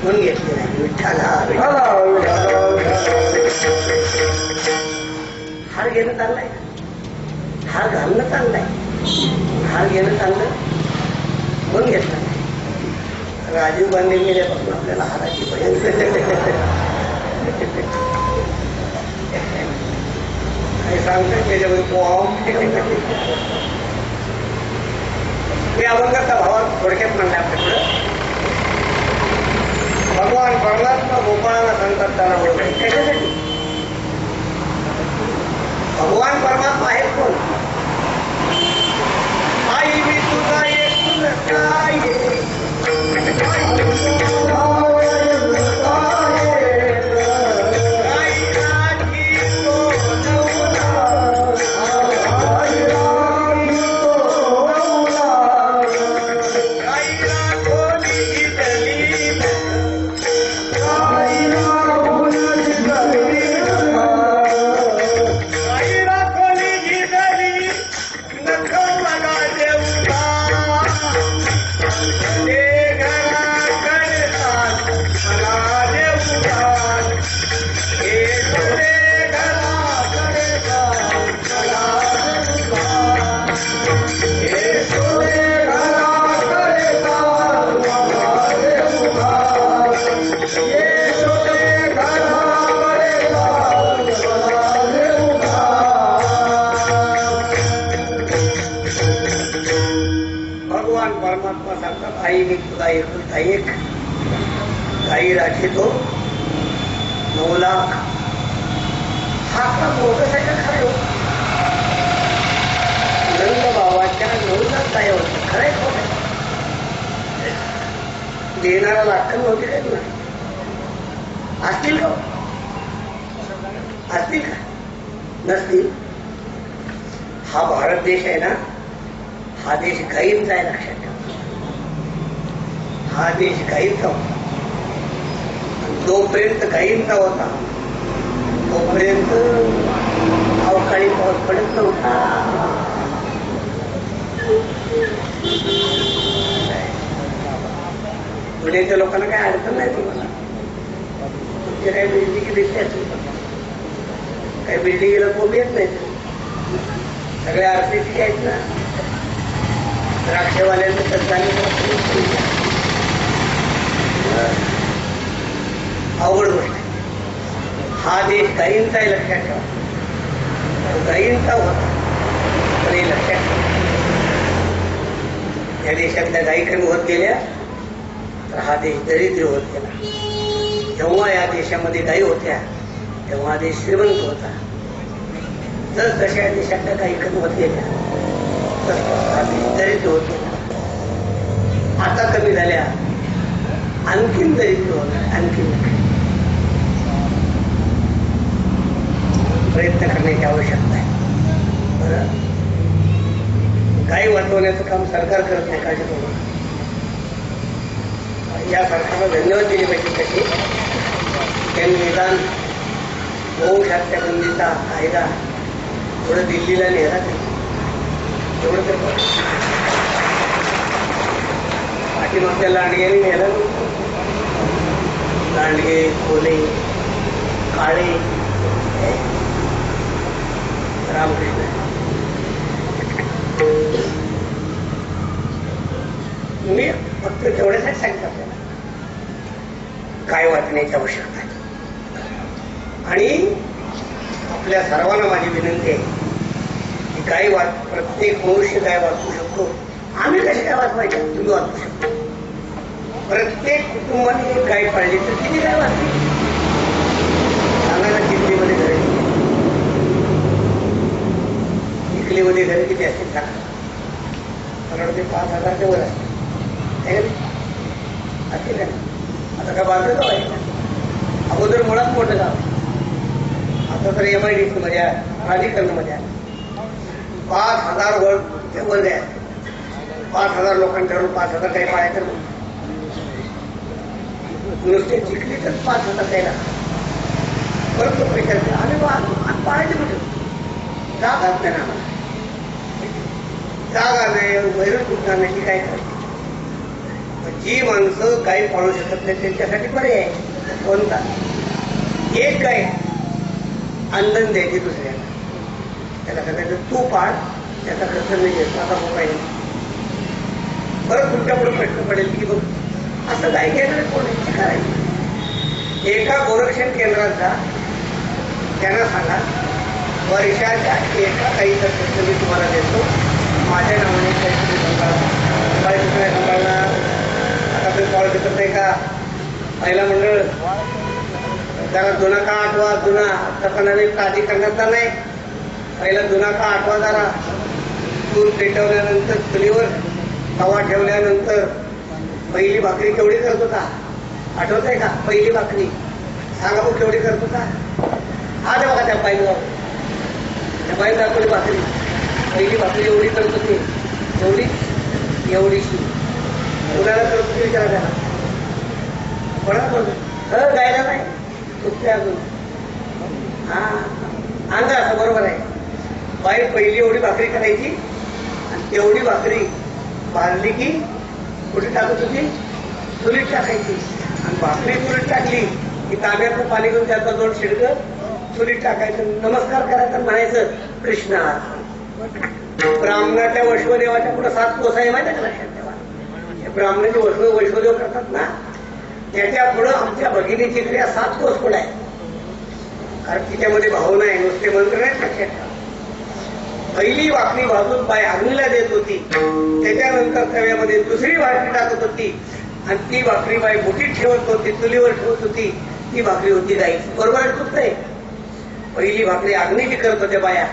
म्हणून घेतली नाही. विठ्ठला हार घेणं चांगलंय, हार घालणं चांगलंय, हार घेणं चांगलं म्हणून घेतलं नाही. राजीव गांधी गेल्यापासून आपल्याला हाराची भयंकर काही सांगतात त्याच्यामध्ये ते अभंगाचा भावात थोडक्यात म्हणलं आपल्याकडं. भगवान परमात्मा गोपाळाला सांगतात त्याला ओळखाय त्याच्यासाठी. भगवान परमात्मा आहे कोण? आई मी तुझा एक तुझं काय परमात्मा सांगतात आई मी तुला एकुलता एक गाई राखीतो 9 लाख. हा का मोठ्यासारखा खरं होत नंद बाबाच्या 9 लाख गाय होत्या. खरंय खोट देणारा लाख नव्हती काय ना असतील का? असतील का? नसतील. हा भारत देश आहे ना, हा देश गाईंचा आहे, लक्षात ठेवा. हा देश गाईंचा होता. जोपर्यंत गाईंचा होता तोपर्यंत अवकाळी पाऊस पडत नव्हता. पुण्याच्या लोकांना काही अडचण नाही. तुम्हाला तुमच्या काही बिल्डिंग दिसते असेल, काही बिल्डिंगला कोण येत नाही. सगळे आर्थिक आहेत ना. द्राक्षवाल्यांचं अवघड गोष्ट आहे. हा देश गाईंचा आहे, लक्षात ठेवा. गाईंचा होता पण हे लक्षात ठेवा. या देशातल्या गायी कमी होत गेल्या तर हा देश दरिद्र होत गेला. जेव्हा या देशामध्ये गायी होत्या तेव्हा हा देश श्रीमंत होता. जर जशा या देशातल्या गायी कमी होत गेल्या हा देश दरिद्र होत गेला. आता कमी झाल्या, आणखीन दरिद्र होणार. आणखीन प्रयत्न करण्याची आवश्यकता आहे. बरं, गायी वाचवण्याचं काम सरकार करत नाही. काळजी करू नका. या सरकारला धन्यवाद दिले पाहिजे. कशी त्यांनी निदान गोशास्त्र बंदीचा कायदा थोडं दिल्लीला नेला तेवढं तर पाठीमागच्या लांडग्याने नेला. लांडगे, खोले, काळे, रामकृष्ण. मी फक्त तेवढ्यासाठी सांगितलं आपल्याला गाय वाचण्याची आवश्यकता आहे. आणि आपल्या सर्वांना माझी विनंती आहे की गाय प्रत्येक मनुष्य गाय वाचवू शकतो. आम्ही कशी काय वाचवायची? तुम्ही वाचवू शकतो. प्रत्येक कुटुंबाने एक गाय पाळली तर किती गाय वाचली सांगायला. चिखलीमध्ये घरे, चिखलीमध्ये घरे किती असतील सांगा? मला वाटते 5,000च्या वर असतील. असतील का? आता काय बाजू गाव आहे. अगोदर मुळात मोठं गाव आहे. आता तर MIDC मध्ये आहे, प्राधिकरणामध्ये आहे. 5,000 वर्ग आहे. 5,000 लोकांच्यावरून 5,000 काही पाहायचं नुसते चिखली तर 5,000 द्यायला. परत तो पैसा आम्ही पाहायचं कुठे? जागाच नाही ना आम्हाला. जागा नाही, वैरण कुठणार नाही. काय करायचं? जी माणसं गाय पाळू शकत नाही त्यांच्यासाठी पर्याय आहे. कोणता? एक गाय अंधन द्यायची दुसऱ्याला, त्याला सांगायचं तू पाळ, त्याचा खर्च नाही घेत, आता मोबाईल. परत तुमच्या पुढे प्रश्न पडेल की बघ असं गाय घेणार कोणाची करायची. एका गोरक्षण केंद्रात जा, त्यांना सांगा वर्षाच्या एका गाईचा खर्च मी तुम्हाला देतो, माझ्या नावाने काही तुम्ही सांभाळा. काय दुसऱ्या सांभाळणार? आता तुम्ही कॉल शकत नाही का? पहिला मंडळ जरा जुना का आठवा, जुना तसा नवीन प्राधिकरणाचा नाही, पहिला जुना का आठवा जरा. चूल पेटवल्यानंतर चुलीवर तवा ठेवल्यानंतर पहिली भाकरी केवढी करत होता? आठवत आहे का? पहिली भाकरी सांगा मग केवढी करत होता? आज बघा त्या बाईला, त्या बाई दाखवली भाकरी, पहिली भाकरी एवढी करत होती, एवढी एवढीशी. कुणाला करत होती विचारा त्याला, कोणाला करतो? गायला नाही, कुठल्या अजून. हा अंदा असं बरोबर आहे. बाई पहिली एवढी भाकरी करायची आणि तेवढी भाकरी भाजली की कुठे टाकत होती? चुलीत टाकायची. आणि भाकरी चुलीत टाकली की तांब्यातलं पाणी घेऊन त्याचा दोन शिडकं चुलीत टाकायचं, नमस्कार करायचं, म्हणायचं कृष्णा. ब्राह्मणाच्या वैष्णवदेवाच्या पुढे 7 कोस आहे माहिती का? लक्षात ठेवा. ब्राह्मणाचे वैष्णवदेव करतात ना, त्याच्या पुढं आमच्या भगिनीची क्रिया 7 कोस पुढे आहे. कारण तिच्यामध्ये भाव नाही, नुसते मंत्र नाहीत. लक्षात ठेवा. पहिली भाकरी भाजून बाई अग्नीला देत होती, त्याच्यानंतर तव्यामध्ये दुसरी भाकरी टाकत होती आणि ती भाकरी बाई मुठीत ठेवत होती, चुलीवर ठेवत होती. ती भाकरी होती गाईची. बरोबर आहे चूक नाही? पहिली भाकरी अग्नीची करत होत्या बाया,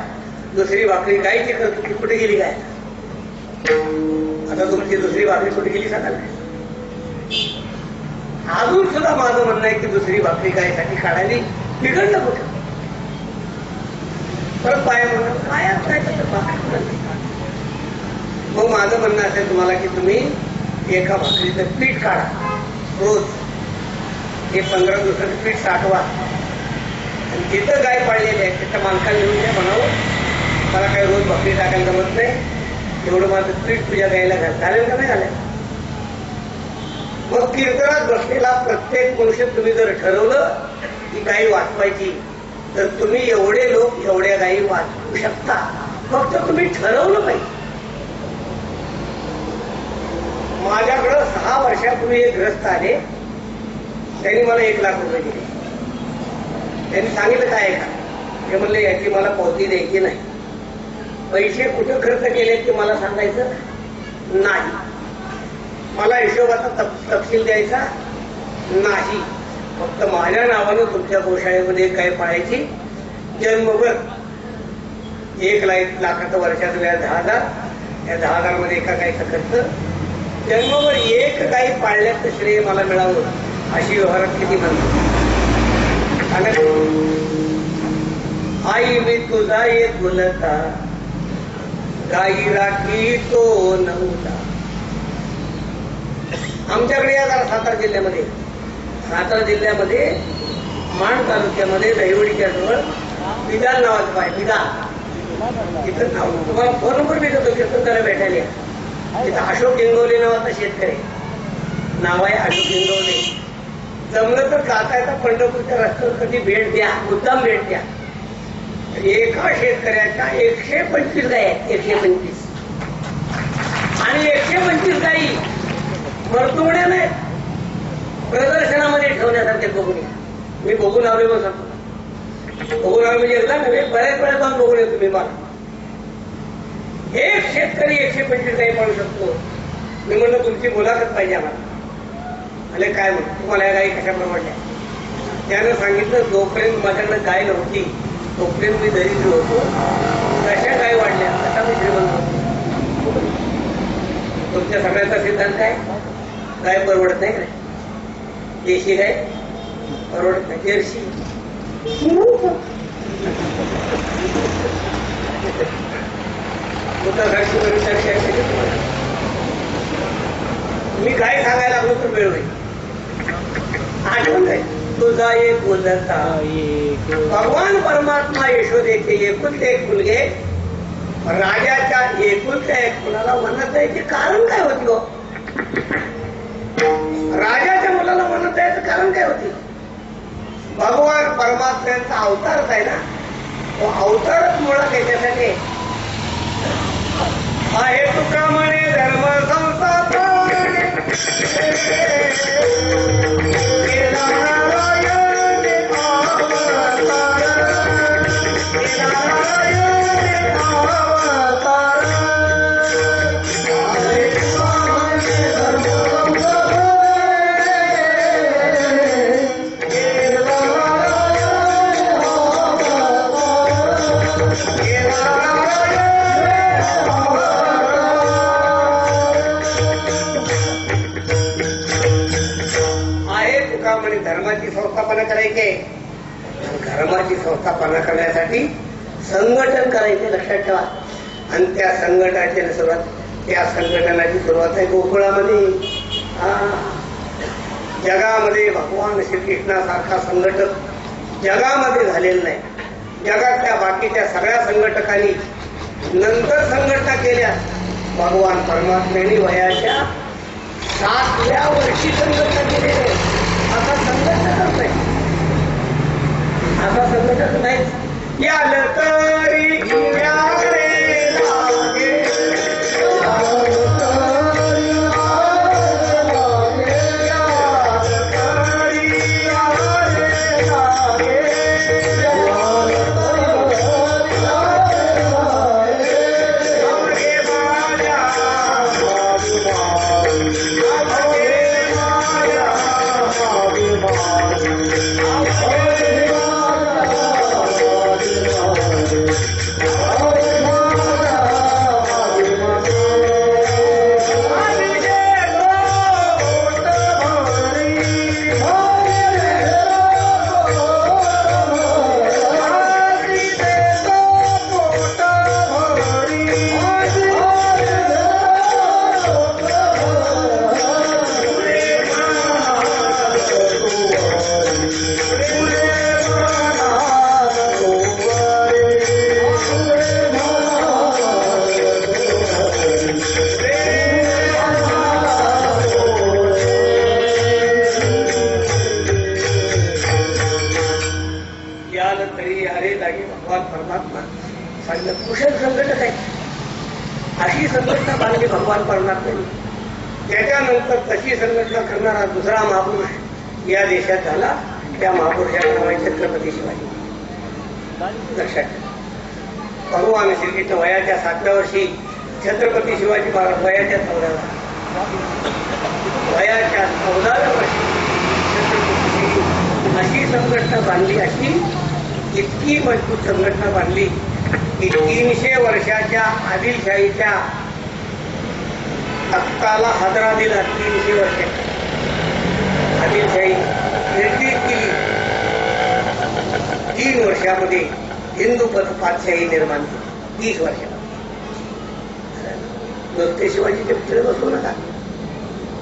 दुसरी भाकरी गाईची करत होती. कुठे गेली गाय? आता तुमची दुसरी भाकरी कुठे गेली सांगाल? अजून सुद्धा माझं म्हणणं आहे की दुसरी भाकरी गायसाठी काढायली बिघडलं कुठं? परत बाया म्हणून काय भाकरी. मग माझं म्हणणं असेल तुम्हाला की तुम्ही एका भाकरीचं पीठ काढा रोज, हे 15 दिवसाचं पीठ साठवा आणि जिथं गाय पाळलेली आहे त्याच्या मालकाला घेऊन द्या, म्हणावं मला काही रोज भाकरी टाकायला जमत नाही, एवढं माझं पीठ तुझ्या गायला घाल. चालेल का नाही घालेल? मग कीर्तनात बसलेला प्रत्येक मनुष्य तुम्ही जर ठरवलं की गाई वाचवायची तर तुम्ही एवढे लोक एवढ्या गायी वाचवू शकता. फक्त तुम्ही ठरवलं पाहिजे. माझ्याकडं 6 वर्षापूर्वी एक ग्रस्त आले, त्यांनी मला 1 लाख रुपये दिले. त्यांनी सांगितलं काय का? ते म्हणले याची मला पावती द्यायची नाही. पैसे कुठं खर्च केले ते मला सांगायचं नाही, मला हिशोबाचा तपशील द्यायचा नाही. फक्त माझ्या नावानं तुमच्या गोशाळेमध्ये गाय पाळायची. जन्मभर 1 लाखाचं वर्षाचं व्याज 10,000, या 10,000 मध्ये एका गायचा खर्च. जन्मभर 1 गाय पाळल्याचं श्रेय मला मिळावं अशी व्यवहारात किती म्हणतो? आई मी तुझा एक बोलता गाई राखी तो नव्हता. आमच्याकडे या जरा सातारा जिल्ह्यामध्ये माण तालुक्यामध्ये दहिवडीच्या जवळ विधान नावाचं पाय विधान, तिथं नाव तुम्हाला फोन नंबर मी देतो, तिथं त्याला भेटायला. तिथं अशोक इंगवले नावाचा शेतकरी नाव आहे, अशोक इंगवले. जमलं तर जाता पंढरपूरच्या रस्त्यावर कधी भेट द्या, मुद्दाम भेट द्या. एका शेतकऱ्याच्या 125 गाय आहेत, 125. आणि 125 गायी मरतोड्या नाहीत, प्रदर्शनामध्ये ठेवण्यासारखे बघून या. मी बघून आलोय मग सांगतो. बघून आलो म्हणजे एकदा नव्हे, बऱ्याच वेळा जाऊन बघून येतो मी. मला एक शेतकरी 125 गायी पाळू शकतो. मी म्हणलं तुमची मुलाखत पाहिजे आम्हाला. अरे काय म्हणतो तुम्हाला या गायी कशा परवडल्या? त्यानं सांगितलं जोपर्यंत माझ्याकडे गाय नव्हती तोपर्यंत मी दरिद्र होतो, कशा गाय वाढल्या कसा मी श्रीमंत होतो. तुमच्या सगळ्यांचा सिद्धांत काय? गाय परवडत नाही. देशी गाय परवडत नाही, जर्सी. मी काय सांगायला लागलो तर वेळ होईल. आठवण आहे तुझा एक बोलता भगवान परमात्मा यशोदेचे एकुलते एक मुलगे राजाच्या एकुलत्या एक मुलाला म्हणत जायचे कारण काय होती? राजाच्या मुलाला म्हणत द्यायचं कारण काय होती? भगवान परमात्म्यांचा अवतारच आहे ना, तो अवतारच मुळात याच्यासाठी आहे. तुका म्हणे धर्म संस्थापन धर्माची संस्थापना करायची. धर्माची संस्थापना करण्यासाठी संघटन करायचे, लक्षात ठेवा. आणि त्या संघटनाची सुरुवात आहे गोकुळामध्ये. जगामध्ये भगवान श्रीकृष्णासारखा संघटक जगामध्ये झालेला नाही. जगातल्या बाकीच्या सगळ्या संघटकांनी नंतर संघटना केल्या. भगवान परमात्म्याने वयाच्या 7व्या वर्षी संघटना केलेली आहे. असा संघटनच नाही, असा संघटन नाही. याल तरी कुशल संघटक आहे. अशी संघटना बांधली भगवान परमात्म्याने. त्याच्यानंतर तशी संघटना करणारा दुसरा महापुरुष या देशात झाला. त्या महापुरुषाचं नाव आहे छत्रपती शिवाजी. लक्षात ठेवा. भगवान श्रीकृष्ण वयाच्या 7व्या वर्षी छत्रपती शिवाजी महाराज वयाच्या 14व्या वर्षी अशी संघटना बांधली. अशी इतकी मजबूत संघटना बांधली की 300 वर्षाच्या आदिलशाहीच्या तख्ताला हादरा दिला. 300 वर्षाची आदिलशाही निर्मित केली. 3 वर्षामध्ये हिंदू पातशाही निर्माण केली. 30 वर्षामध्ये. नुसते शिवाजीचे पुतळे बसवू नका,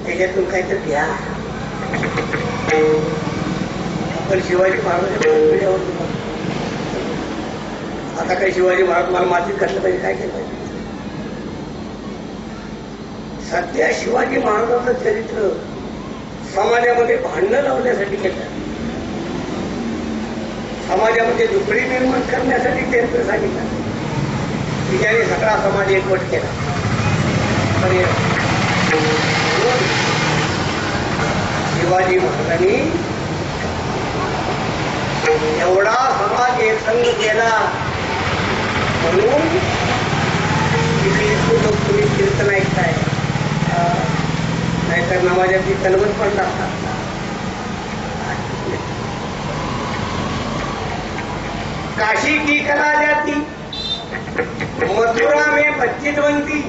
त्याच्यातून काहीतरी घ्या. पण शिवाजी महाराजांच्या आता काही शिवाजी महाराज मला मातीत घातलं पाहिजे, काय केलं पाहिजे? सध्या शिवाजी महाराजांचं चरित्र समाजामध्ये भांडणं लावण्यासाठी केलं. समाजामध्ये दुपडी निर्माण करण्यासाठी चरित्र सांगितलं. तिच्याने सगळा समाज एकवट केला. शिवाजी महाराजांनी एवढा समाज एकसंघ केला म्हणून तुम्ही कीर्तन ऐकताय, नाहीतर नमाजाची तलवत पण टाकतात. काशी की कला जाती मथुरा में बच्चित बनती,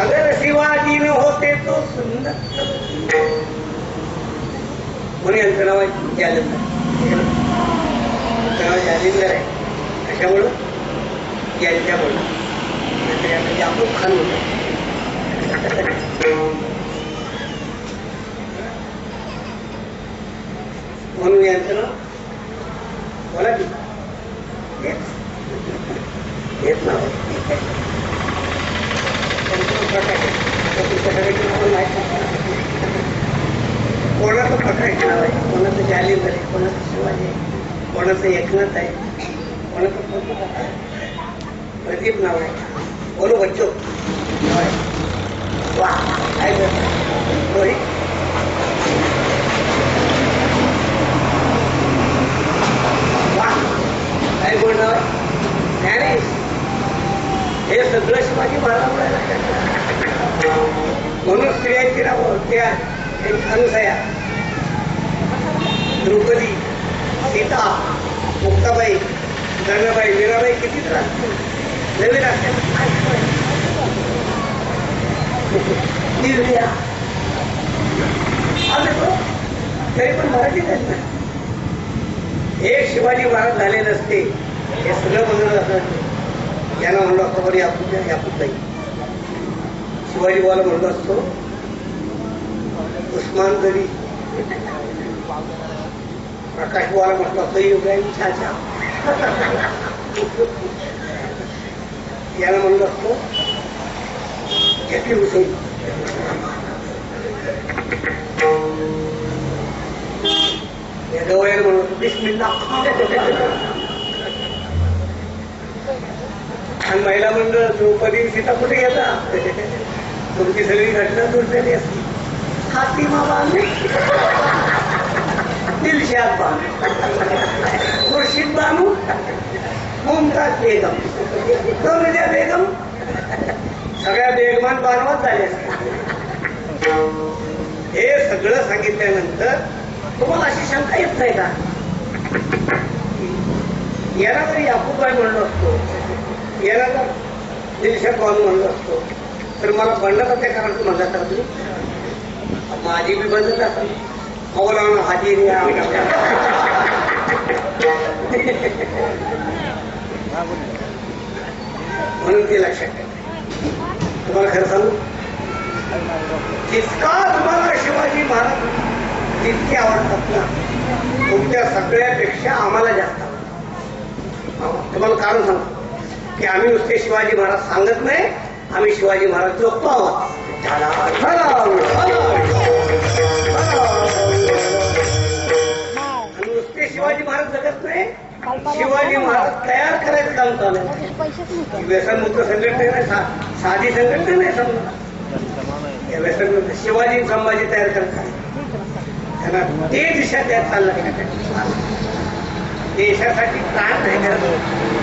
अगर शिवाजी न होते तो सुंदर म्हणून यांचं नाव जालिंदर. जालिंदर आहे कशामुळं? यांच्यामुळं. याकूब खान होत म्हणून यांचं नाव बोला की हेच नाव आहे. कोणाचं प्रकाश नाव आहे, कोणाचं जालिंदर आहे, कोणाचं शिवाजी आहे, कोणाचं एकनाथ आहे, कोणाचं प्रदीप नाव आहे, बोलो बच्चो नाव आहे. वा काय रोहित वा काय गोड नाव आहे, ज्ञानेश. हे सगळं शिवाजी महाराजांना म्हणून स्त्रियांची नावं त्या अनुसया, द्रौपदी, सीता, मुक्ताबाई, गंगाबाई, मीराबाई किती त्रास नवीन असतात. निर्भया तरी पण मराठीत आहेत ना. एक शिवाजी महाराज झाले नसते हे सगळं बघत असत. यांना म्हणलो असतो बरी यापूत नाही. शिवाजी बाला म्हणलो असतो उस्मान गरी, प्रकाश बुवाला म्हटलं असतो युगाई छाछा. याला म्हणलं असतो झाकीर हुसेन. या गवळ्याला म्हणलं असतो बिस्मिल्लाह. आणि महिला मंडळ द्रौपदी सीता कुठे घेता, तुमची सगळी घटना दुर्दैवी असते. फातिमा बानू, दिलशाद बानू, खुर्शीद बानू, मुमताज बेगम, तनुजा बेगम, सगळ्या बेगमान बानवाच झाले असते. हे सगळं सांगितल्यानंतर तुम्हाला अशी शंका येत नाही का, याला जरी याकूबबाई म्हणलो असतो, याला जर दिलशाद बानू म्हणलो असतो तर मला बंडला त्या कारण म्हणला तर तुम्ही माझी बी बदल असेल. मौलाना हाजी म्हणून ते लक्षात ठेवा. तुम्हाला खरं सांगू, जितका तुम्हाला शिवाजी महाराज जितके आवडतात ना, तुमच्या सगळ्यापेक्षा आम्हाला जास्त आवडतात. तुम्हाला कारण सांगतो की आम्ही नुसते शिवाजी महाराज सांगत नाही, आम्ही शिवाजी महाराज जगतो आहोत. नुसते शिवाजी महाराज जगत नाही, शिवाजी महाराज तयार करायचं काम चालू आहे. व्यसनमुक्त संघटना नाही, साधी संघटना नाही समजा. या व्यसनमुक्त शिवाजी संभाजी तयार करतात. त्यांना ते दिशा त्यात चाललं. देशासाठी प्राण नाही करत,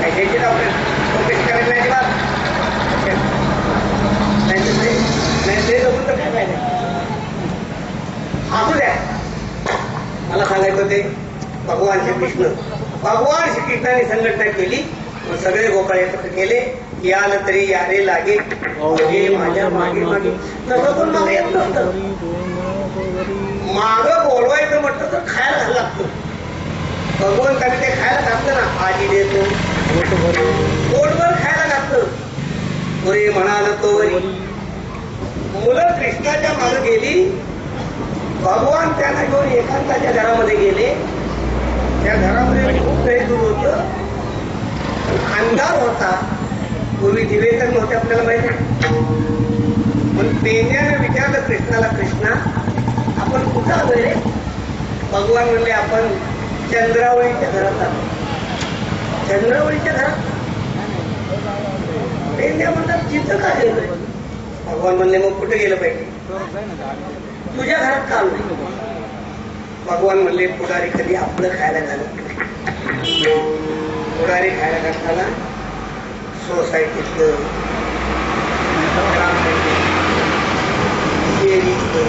त्याची चौकशी करायला अजिबात नाही. ते जमून तर काय पाहिजे. असू द्या, मला सांगायचं होते भगवान श्रीकृष्णाने संघटना केली, सगळे गोपाळ एकत्र केले. याल तरी यारे लागे माझ्या मागे मागे. तसं पण मागे येत नसतं. माग बोलवायचं म्हटलं तर खायला घाल लागतं. भगवंताने ते खायला घातलं ना, आजी देतो पोटभर खायला घातलं. पुरे म्हणाल तो मुलं कृष्णाच्या मागे गेली. भगवान त्यांना घेऊन एकांताच्या घरामध्ये गेले. त्या घरामध्ये खूप काही दूर होतं, अंधार होता. पूर्वी दिवे तर नव्हते आपल्याला माहिती. पण पेन्याने विचारलं कृष्णाला, कृष्णा आपण कुठं आलोय रे? भगवान म्हणले आपण चंद्रावळीच्या घरात आलो. चंद्रावळीच्या घरात? पेन्या म्हणतात तिथं का गेलोय? भगवान म्हणले मग कुठे गेलं पाहिजे? तुझ्या घरात काम नाही. भगवान म्हणले पुढारी कधी आपलं खायला घालत नाही. पुढारी खायला घालताना सोसायटीतलं, शेरीतलं,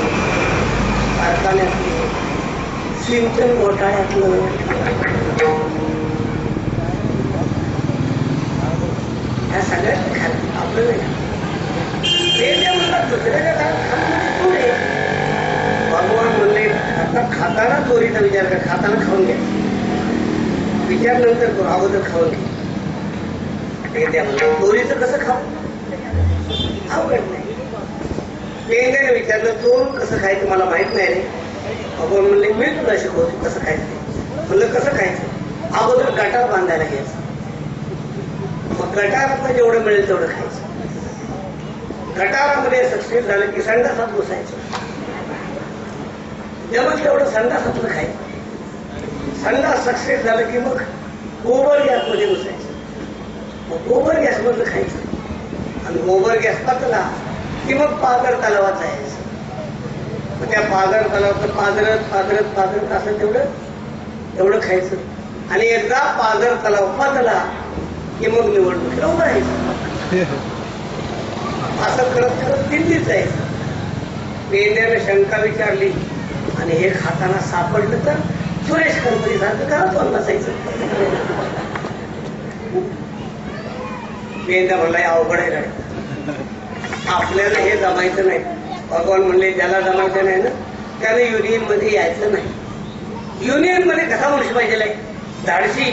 कारखान्यातलं, सिंचन घोटाळ्यातलं, ह्या सगळ्यात खायला आपलं नाही. ते म्हणतात दुसऱ्याच्या घरात खाणं पुढे. भगवान म्हणले आता खाताना चोरीचा विचार कर, खाताना खाऊन घ्या, विचार नंतर करू, अगोदर खाऊन घ्या. चोरीचं कसं खाऊ? अवघड नाही. पेंड्याने विचारलं चोरून कसं खायचं मला माहित नाही रे. भगवान म्हणले मी तुला शिकवतो कसं खायचं. म्हणलं कसं खायचं? अगोदर गटार बांधायला घ्यायचं, मग गटारात जेवढं मिळेल तेवढं खायचं. गटारामध्ये सक्सेस झालं की संडासात घुसायचं. जमत तेवढं संडासातलं खायचं. संडास सक्सेस झालं की मग गोबर गॅसमध्ये घुसायचं. मग गोबर गॅसमधलं खायचं आणि गोबर गॅस पचला की मग पाझर तलावात जायचं. मग त्या पाझर तलावाचं पाझरत असं तेवढं खायचं. आणि एकदा पाझर तलाव पचला की मग निवडणुकीला उभं राहायचं. असं करत करत दिल्लीत जायचं. पेंड्यानं शंका विचारली आणि हे खाताना सापडलं तर सुरेश कंपनी सारखं करत नसायचं. पेंड्या म्हणला अवघड आहे राहिलं, आपल्याला हे जमायचं नाही. भगवान म्हणले ज्याला जमायचं नाही ना त्याने युनियन मध्ये यायचं नाही. युनियन मध्ये कसा मनुष्य पाहिजे धाडशी.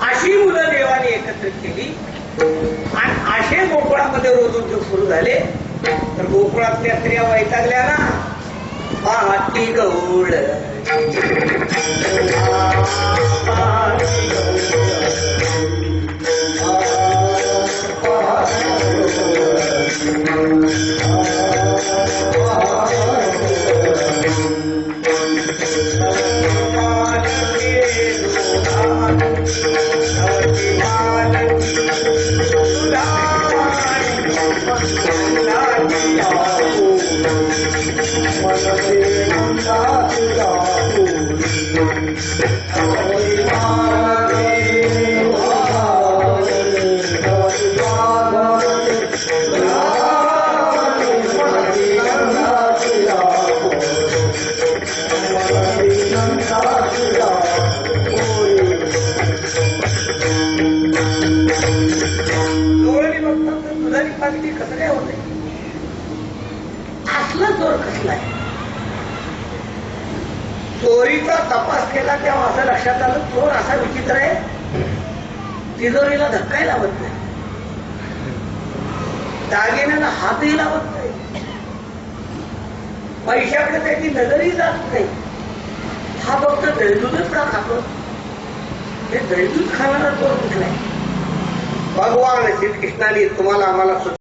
अशी मुलं देवाने एकत्रित केली आणि असे गोकुळामध्ये रोज उद्योग सुरू झाले. तर गोकुळातल्या स्त्रिया वैतागल्या ना. पाहती गौड कसं काय होत असला चोर कसलाय. चोरीचा तपास केला तेव्हा असं लक्षात आलं चोर असा विचित्र आहे, तिजोरीला धक्काही लावत नाही, दागिन्याला हातही लावत नाही, पैशाकडे त्याची नजरही जात नाही. हा फक्त दळदूधच का खातो. हे दळदूध खाणारा चोर कुठलाय. भगवान श्रीकृष्णाने तुम्हाला आम्हाला